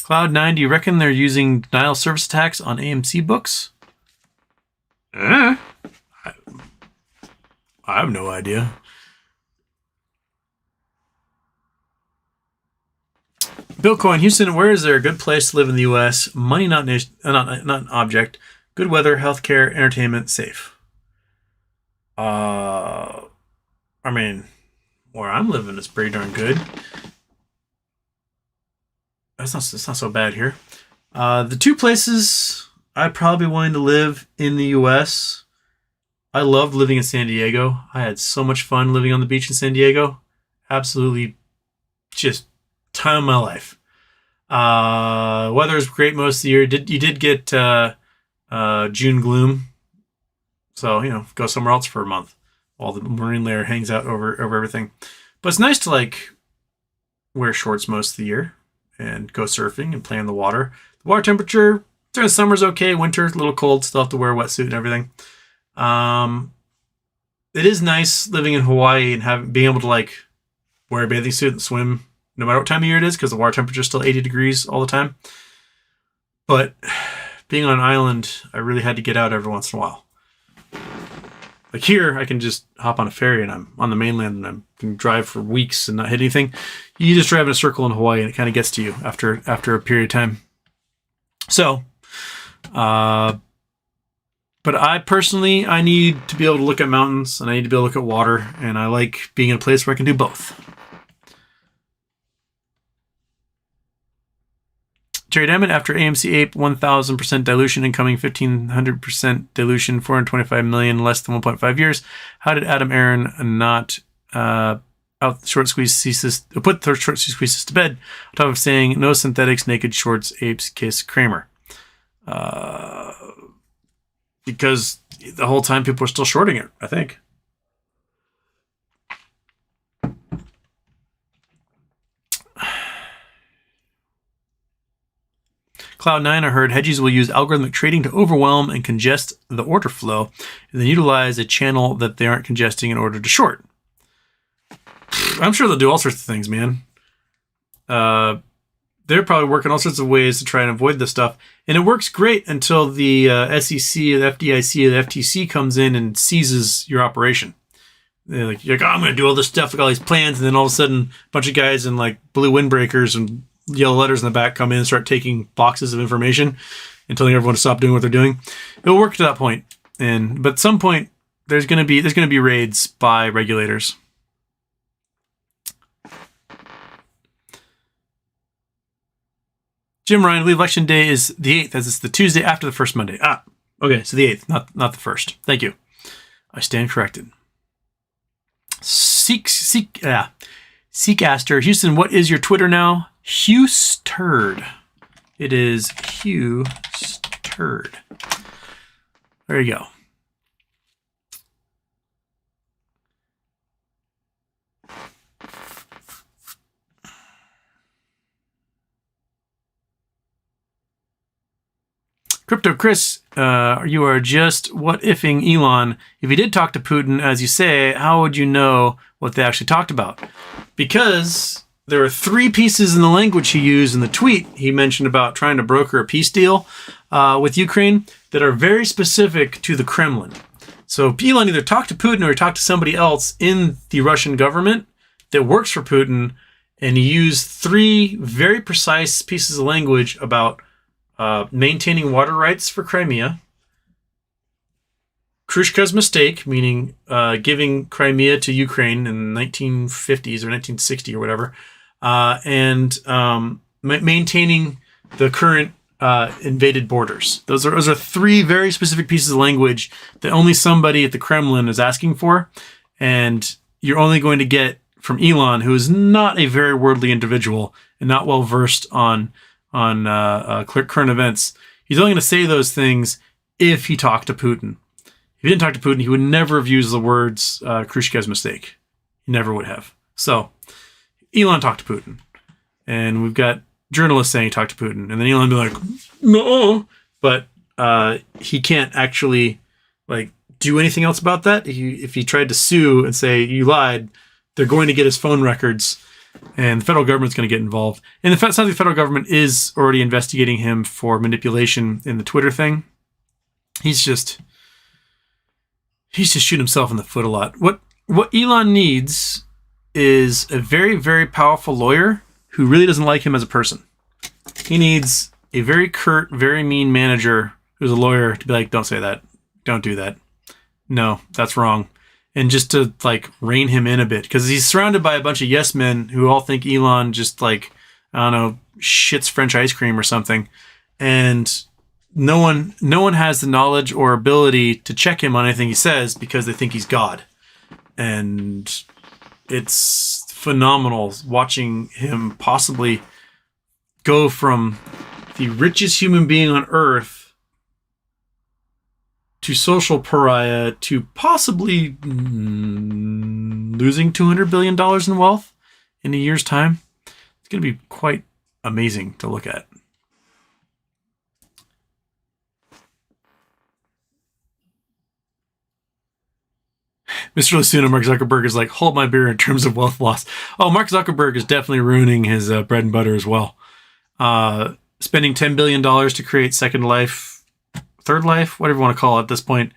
Cloud9, do you reckon they're using denial of service attacks on AMC books? I have no idea. Bill Coyne, Houston, where is there a good place to live in the U.S.? Money not an object. Good weather, healthcare, entertainment, safe. I mean, where I'm living is pretty darn good. It's not so bad here. The two places I'd probably be willing to live in the U.S. I loved living in San Diego. I had so much fun living on the beach in San Diego. Absolutely, just time of my life. Weather is great most of the year. You did get June gloom, so go somewhere else for a month while the marine layer hangs out over everything. But it's nice to like wear shorts most of the year and go surfing and play in the water. The water temperature during the summer's okay. Winter, a little cold. Still have to wear a wetsuit and everything. It is nice living in Hawaii and being able to like wear a bathing suit and swim no matter what time of year it is, because the water temperature is still 80 degrees all the time. But being on an island, I really had to get out every once in a while. Like here, I can just hop on a ferry and I'm on the mainland and I can drive for weeks and not hit anything. You just drive in a circle in Hawaii and it kind of gets to you after a period of time. So, but I personally, I need to be able to look at mountains and I need to be able to look at water, and I like being in a place where I can do both. Terry Diamond, after AMC Ape, 1,000% dilution, incoming 1,500% dilution, 425 million, less than 1.5 years. How did Adam Aaron not out the short squeeze thesis, put the short squeeze thesis to bed, on top of saying no synthetics, naked shorts, apes, kiss Kramer? Because the whole time people are still shorting it, I think. Cloud9, I heard hedges will use algorithmic trading to overwhelm and congest the order flow, and then utilize a channel that they aren't congesting in order to short. I'm sure they'll do all sorts of things, man. They're probably working all sorts of ways to try and avoid this stuff. And it works great until the SEC, the FDIC, or the FTC comes in and seizes your operation. You're like, oh, I'm going to do all this stuff, like all these plans, and then all of a sudden, a bunch of guys in like blue windbreakers and yellow letters in the back come in and start taking boxes of information and telling everyone to stop doing what they're doing. It'll work to that point. But at some point, there's going to be raids by regulators. Jim Ryan, I believe election day is the 8th, as it's the Tuesday after the first Monday. Okay, so the 8th, not the 1st. Thank you. I stand corrected. Seekaster, Houston, what is your Twitter now? Husturd. It is Husturd. There you go. Crypto Chris, you are just what-ifing Elon. If he did talk to Putin, as you say, how would you know what they actually talked about? Because there are 3 pieces in the language he used in the tweet he mentioned about trying to broker a peace deal with Ukraine that are very specific to the Kremlin. So Elon either talked to Putin or he talked to somebody else in the Russian government that works for Putin, and he used 3 very precise pieces of language about maintaining water rights for Crimea, Khrushchev's mistake, meaning giving Crimea to Ukraine in the 1950s or 1960 or whatever, and maintaining the current invaded borders. Those are 3 very specific pieces of language that only somebody at the Kremlin is asking for, and you're only going to get from Elon, who is not a very worldly individual and not well versed on current events. He's only going to say those things if he talked to Putin. If he didn't talk to Putin, he would never have used the words Khrushchev's mistake. He never would have. So Elon talked to Putin, and we've got journalists saying he talked to Putin, and then Elon be like, no, but he can't actually like do anything else about that. If he tried to sue and say you lied, they're going to get his phone records. And the federal government's going to get involved. And the federal government is already investigating him for manipulation in the Twitter thing. He's just shooting himself in the foot a lot. What Elon needs is a very, very powerful lawyer who really doesn't like him as a person. He needs a very curt, very mean manager who's a lawyer to be like, don't say that. Don't do that. No, that's wrong. And just to like rein him in a bit, because he's surrounded by a bunch of yes men who all think Elon just like, I don't know, shits French ice cream or something. And no one has the knowledge or ability to check him on anything he says because they think he's God. And it's phenomenal watching him possibly go from the richest human being on earth to social pariah to possibly losing $200 billion in wealth in a year's time. It's going to be quite amazing to look at. Mr. Lasuna, Mark Zuckerberg is like, hold my beer in terms of wealth loss. Oh, Mark Zuckerberg is definitely ruining his bread and butter as well. Spending $10 billion to create Second Life, Third Life, whatever you want to call it at this point.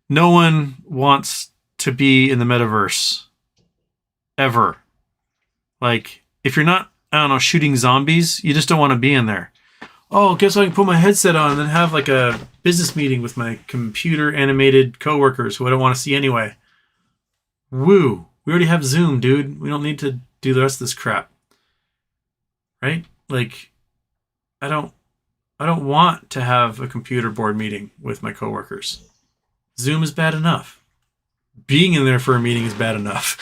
No one wants to be in the metaverse. Ever. Like, if you're not, I don't know, shooting zombies, you just don't want to be in there. Oh, guess I can put my headset on and then have like a business meeting with my computer animated coworkers who I don't want to see anyway. Woo. We already have Zoom, dude. We don't need to do the rest of this crap. Right? Like, I don't want to have a computer board meeting with my coworkers. Zoom is bad enough. Being in there for a meeting is bad enough.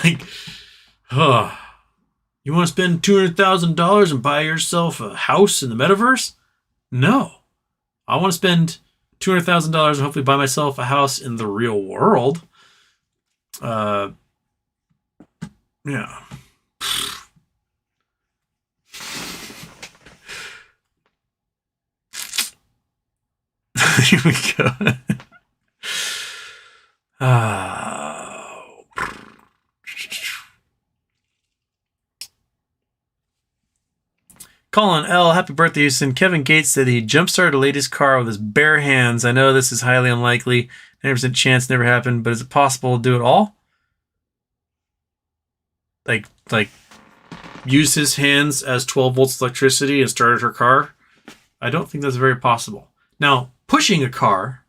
Like, you want to spend $200,000 and buy yourself a house in the metaverse? No. I want to spend $200,000 and hopefully buy myself a house in the real world. Yeah. Here we go. Colin L., happy birthday, Houston. Kevin Gates said he jump-started a lady's car with his bare hands. I know this is highly unlikely. 90% chance never happened, but is it possible to do it all? Like use his hands as 12 volts electricity and started her car? I don't think that's very possible. Now, pushing a car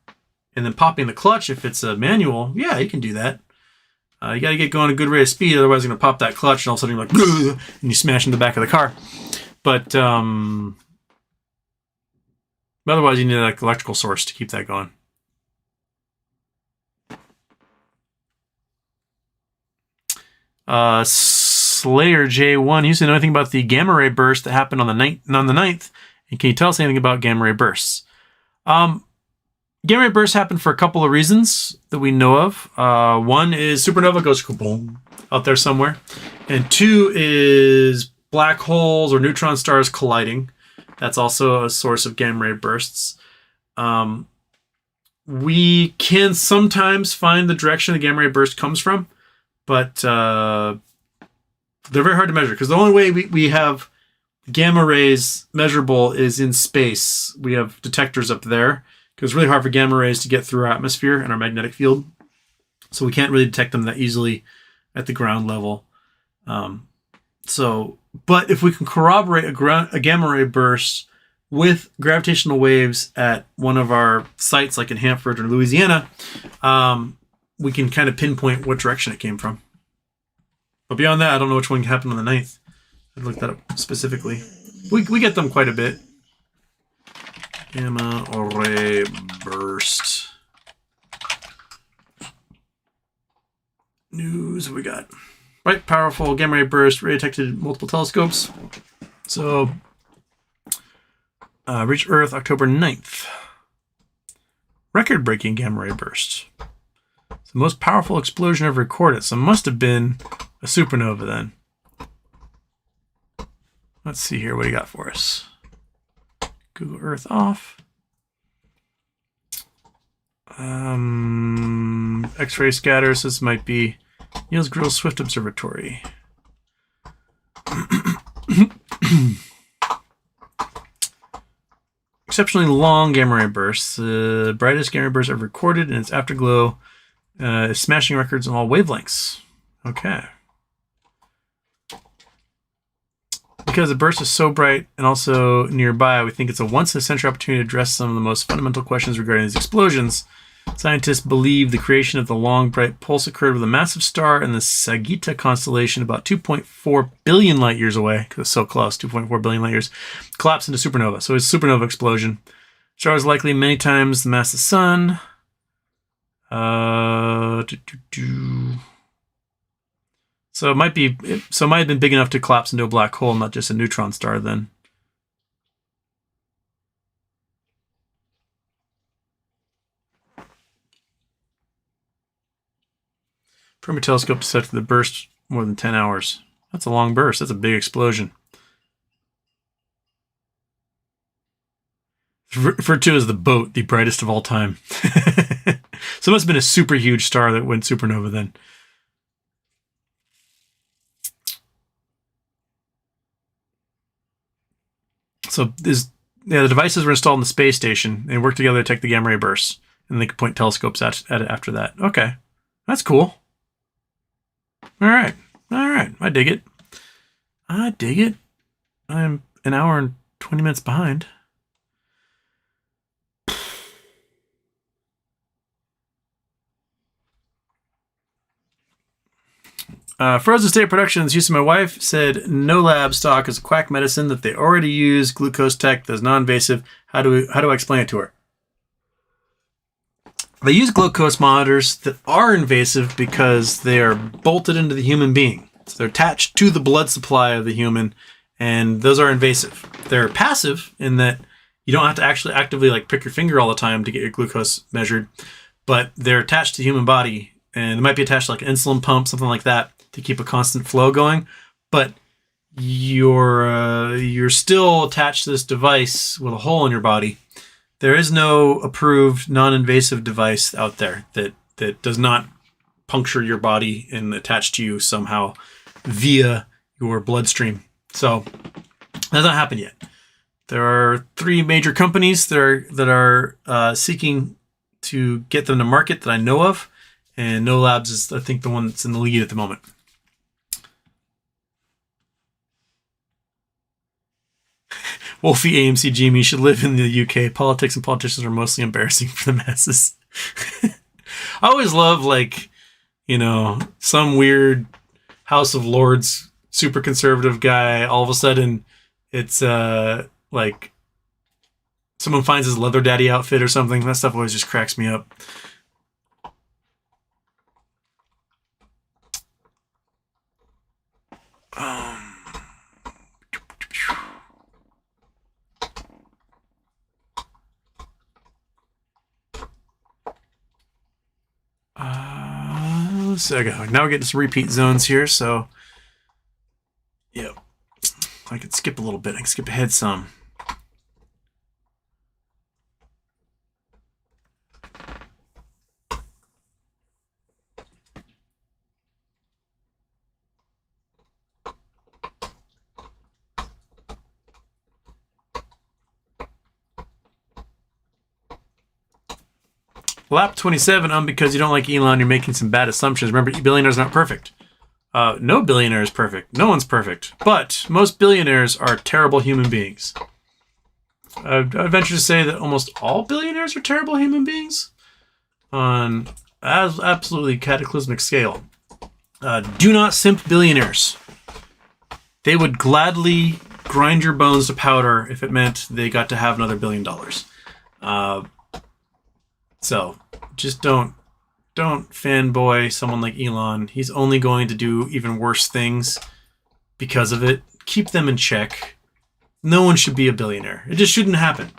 and then popping the clutch, if it's a manual, yeah, you can do that. You got to get going at a good rate of speed, otherwise you're going to pop that clutch and all of a sudden you're like, and you smash in the back of the car. But otherwise you need an electrical source to keep that going. Slayer J1, you used to know anything about the gamma ray burst that happened on the 9th? And can you tell us anything about gamma ray bursts? Gamma ray bursts happen for a couple of reasons that we know of. One is supernova goes boom out there somewhere. And two is black holes or neutron stars colliding. That's also a source of gamma ray bursts. We can sometimes find the direction the gamma ray burst comes from, but they're very hard to measure because the only way we have gamma rays measurable is in space. We have detectors up there because it's really hard for gamma rays to get through our atmosphere and our magnetic field. So we can't really detect them that easily at the ground level. But if we can corroborate a gamma ray burst with gravitational waves at one of our sites, like in Hanford or Louisiana, we can kind of pinpoint what direction it came from. But beyond that, I don't know which one happened on the 9th. I'd look that up specifically. We get them quite a bit. Gamma ray burst. News, what we got? Bright, powerful gamma ray burst, ray detected multiple telescopes. So, reached Earth October 9th. Record-breaking gamma ray burst. It's the most powerful explosion ever recorded, so it must have been a supernova then. Let's see here what he got for us. Google Earth off. X-ray scatter, so this might be Niels Grill Swift Observatory. Exceptionally long gamma ray bursts. The brightest gamma ray burst ever recorded, and its afterglow is smashing records on all wavelengths. Okay. Because the burst is so bright and also nearby, we think it's a once-in-a-century opportunity to address some of the most fundamental questions regarding these explosions. Scientists believe the creation of the long, bright pulse occurred with a massive star in the Sagitta constellation about 2.4 billion light years away, because it's so close, 2.4 billion light years, collapsed into supernova. So it's a supernova explosion. Star is likely many times the mass of the sun. So it might have been big enough to collapse into a black hole, not just a neutron star then. Fermi telescope set for the burst more than 10 hours. That's a long burst. That's a big explosion. Referred to as the boat, the brightest of all time. So it must have been a super huge star that went supernova then. So the devices were installed in the space station and worked together to detect the gamma ray bursts. And they could point telescopes at it after that. Okay. That's cool. All right. I dig it. I'm an hour and 20 minutes behind. Frozen State Productions, use of my wife, said no lab stock is a quack medicine that they already use glucose tech that's non-invasive. How do I explain it to her? They use glucose monitors that are invasive because they are bolted into the human being. So they're attached to the blood supply of the human, and those are invasive. They're passive in that you don't have to actually actively like prick your finger all the time to get your glucose measured, but they're attached to the human body, and they might be attached to like an insulin pump, something like that, to keep a constant flow going. But you're still attached to this device with a hole in your body. There is no approved non-invasive device out there that does not puncture your body and attach to you somehow via your bloodstream. So that hasn't happened yet. There are 3 major companies that are seeking to get them to market that I know of, and No Labs is, I think, the one that's in the lead at the moment. Wolfie AMC Jimmy should live in the UK. Politics and politicians are mostly embarrassing for the masses. I always love, like, some weird House of Lords super conservative guy. All of a sudden, it's like someone finds his leather daddy outfit or something. That stuff always just cracks me up. So now we're getting some repeat zones here, so yeah, I can skip a little bit. I can skip ahead some. Lap 27, because you don't like Elon, you're making some bad assumptions. Remember, billionaires are not perfect. No billionaire is perfect. No one's perfect. But most billionaires are terrible human beings. I'd venture to say that almost all billionaires are terrible human beings on an absolutely cataclysmic scale. Do not simp billionaires. They would gladly grind your bones to powder if it meant they got to have another $1 billion. So just don't fanboy someone like Elon. He's only going to do even worse things because of it. Keep them in check. No one should be a billionaire. It just shouldn't happen.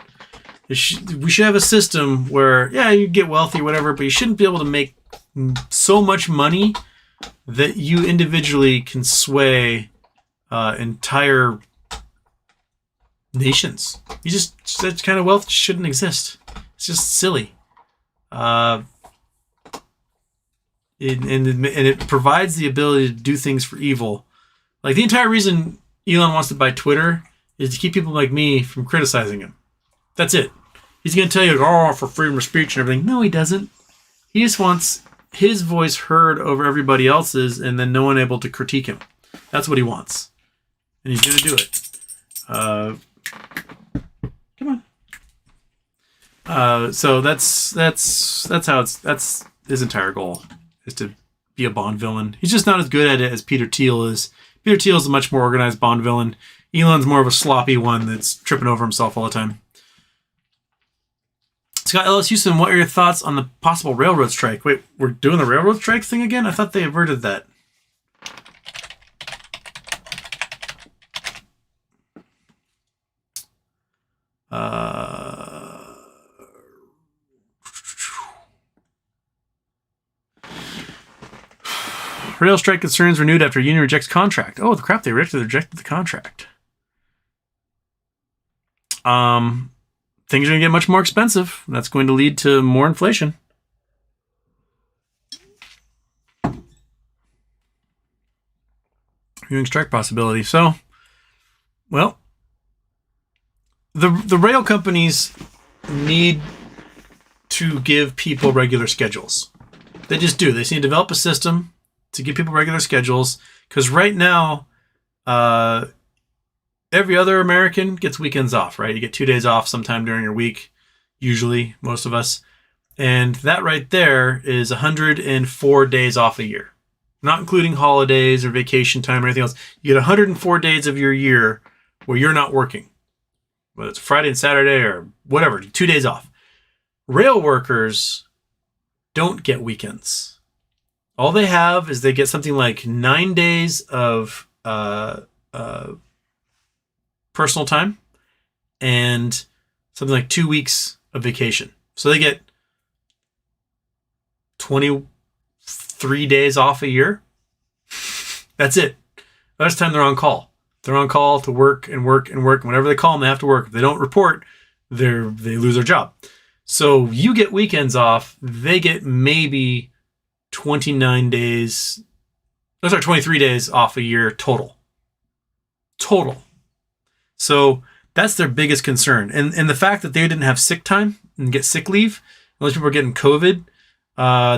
We should have a system where, yeah, you get wealthy or whatever, but you shouldn't be able to make so much money that you individually can sway entire nations. That kind of wealth shouldn't exist. It's just silly. It provides the ability to do things for evil. Like, the entire reason Elon wants to buy Twitter is to keep people like me from criticizing him. That's it. He's going to tell you, for freedom of speech and everything. No, he doesn't. He just wants his voice heard over everybody else's and then no one able to critique him. That's what he wants. And he's going to do it. Come on. So that's his entire goal, is to be a Bond villain. He's just not as good at it as Peter Thiel is. Peter Thiel is a much more organized Bond villain. Elon's more of a sloppy one that's tripping over himself all the time. Scott Ellis Houston, what are your thoughts on the possible railroad strike? Wait, we're doing the railroad strike thing again? I thought they averted that. Rail strike concerns renewed after union rejects contract. Oh, the crap! They rejected the contract. Things are going to get much more expensive. That's going to lead to more inflation. Viewing strike possibility. So, well, the rail companies need to give people regular schedules. They just do. They need to develop a system to give people regular schedules, because right now, every other American gets weekends off, right? You get 2 days off sometime during your week, usually, most of us. And that right there is 104 days off a year, not including holidays or vacation time or anything else. You get 104 days of your year where you're not working, whether it's Friday and Saturday or whatever, 2 days off. Rail workers don't get weekends. All they have is they get something like 9 days of personal time and something like 2 weeks of vacation. So they get 23 days off a year. That's it. The rest of the time they're on call. They're on call to work and work and work. And whenever they call them, they have to work. If they don't report, they lose their job. So you get weekends off. They get maybe 23 days off a year total. So that's their biggest concern. And the fact that they didn't have sick time and get sick leave, most people were getting COVID.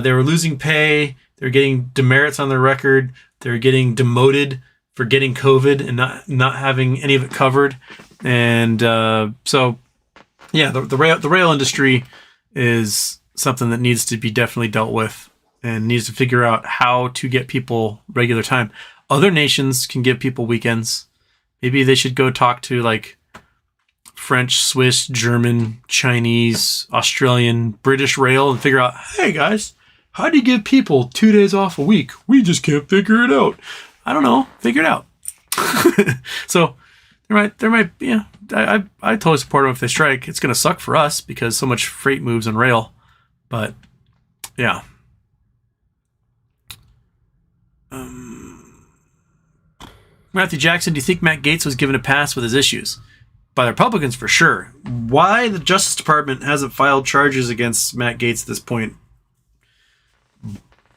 They were losing pay. They were getting demerits on their record. They were getting demoted for getting COVID and not having any of it covered. And so, yeah, the rail industry is something that needs to be definitely dealt with, and needs to figure out how to get people regular time. Other nations can give people weekends. Maybe they should go talk to like French, Swiss, German, Chinese, Australian, British rail and figure out, hey guys, how do you give people 2 days off a week? We just can't figure it out. I don't know. Figure it out. So there might, yeah, I totally support them if they strike. It's going to suck for us because so much freight moves on rail, but yeah. Matthew Jackson, do you think Matt Gaetz was given a pass with his issues? By the Republicans, for sure. Why the Justice Department hasn't filed charges against Matt Gaetz at this point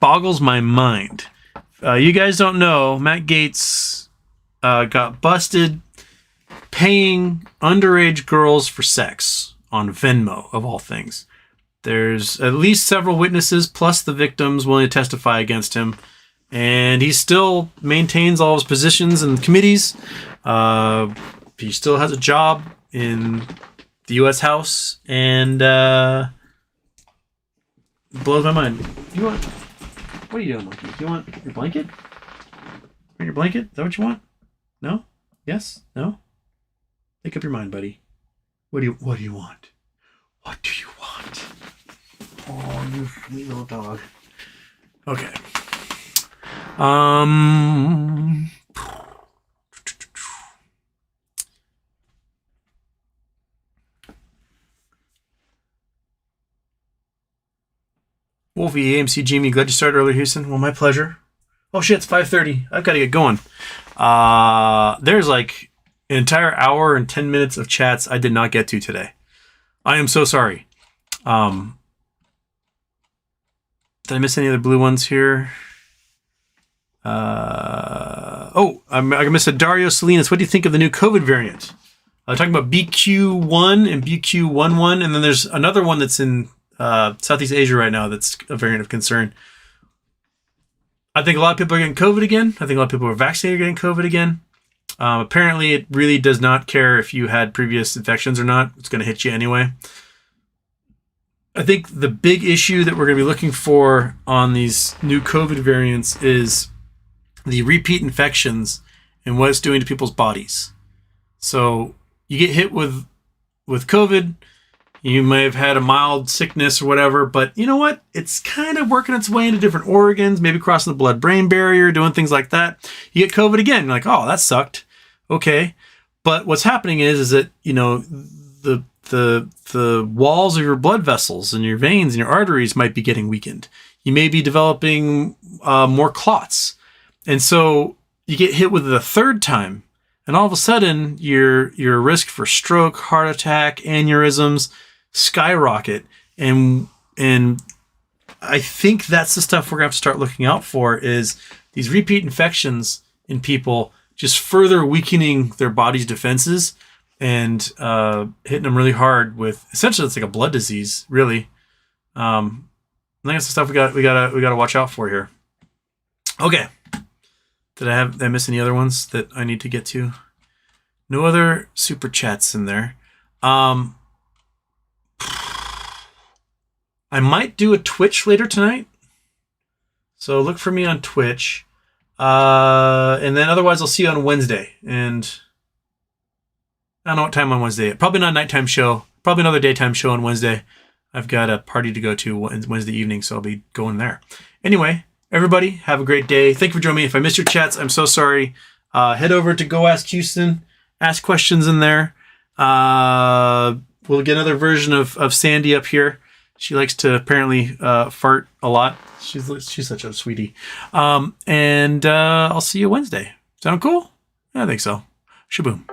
boggles my mind. You guys don't know, Matt Gaetz got busted paying underage girls for sex on Venmo, of all things. There's at least several witnesses, plus the victims, willing to testify against him. And he still maintains all his positions in committees. He still has a job in the U.S. House, and it blows my mind. What are you doing, monkey? You want your blanket? Want your blanket? Is that what you want? No? Yes? No? Make up your mind, buddy. What do you want? What do you want? Oh, you sweet little dog. Okay. Wolfie, AMC, Jamie, glad you started early, Houston. Well, my pleasure. Oh shit, it's 5:30. I've got to get going. There's like an entire hour and 10 minutes of chats I did not get to today. I am so sorry. Did I miss any other blue ones here? I missed a Dario Salinas. What do you think of the new COVID variant? Talking about BQ1 and BQ11, and then there's another one that's in Southeast Asia right now that's a variant of concern. I think a lot of people are getting COVID again. I think a lot of people who are vaccinated are getting COVID again. Apparently, it really does not care if you had previous infections or not. It's going to hit you anyway. I think the big issue that we're going to be looking for on these new COVID variants is the repeat infections and what it's doing to people's bodies. So you get hit with COVID, you may have had a mild sickness or whatever, but you know what? It's kind of working its way into different organs, maybe crossing the blood-brain barrier, doing things like that. You get COVID again, you're like, oh, that sucked. Okay. But what's happening is that, you know, the walls of your blood vessels and your veins and your arteries might be getting weakened. You may be developing more clots. And so you get hit with it a third time, and all of a sudden your risk for stroke, heart attack, aneurysms skyrocket. And I think that's the stuff we're going to have to start looking out for, is these repeat infections in people just further weakening their body's defenses and hitting them really hard with, essentially it's like a blood disease, really. I think that's the stuff we gotta watch out for here. Okay. Did I miss any other ones that I need to get to? No other super chats in there. I might do a Twitch later tonight, so look for me on Twitch. And then otherwise I'll see you on Wednesday. And I don't know what time on Wednesday. Probably not a nighttime show. Probably another daytime show on Wednesday. I've got a party to go to Wednesday evening, so I'll be going there. Anyway, everybody, have a great day. Thank you for joining me. If I missed your chats, I'm so sorry. Head over to Go Ask Houston. Ask questions in there. We'll get another version of Sandy up here. She likes to apparently fart a lot. She's such a sweetie. And I'll see you Wednesday. Sound cool? I think so. Shaboom.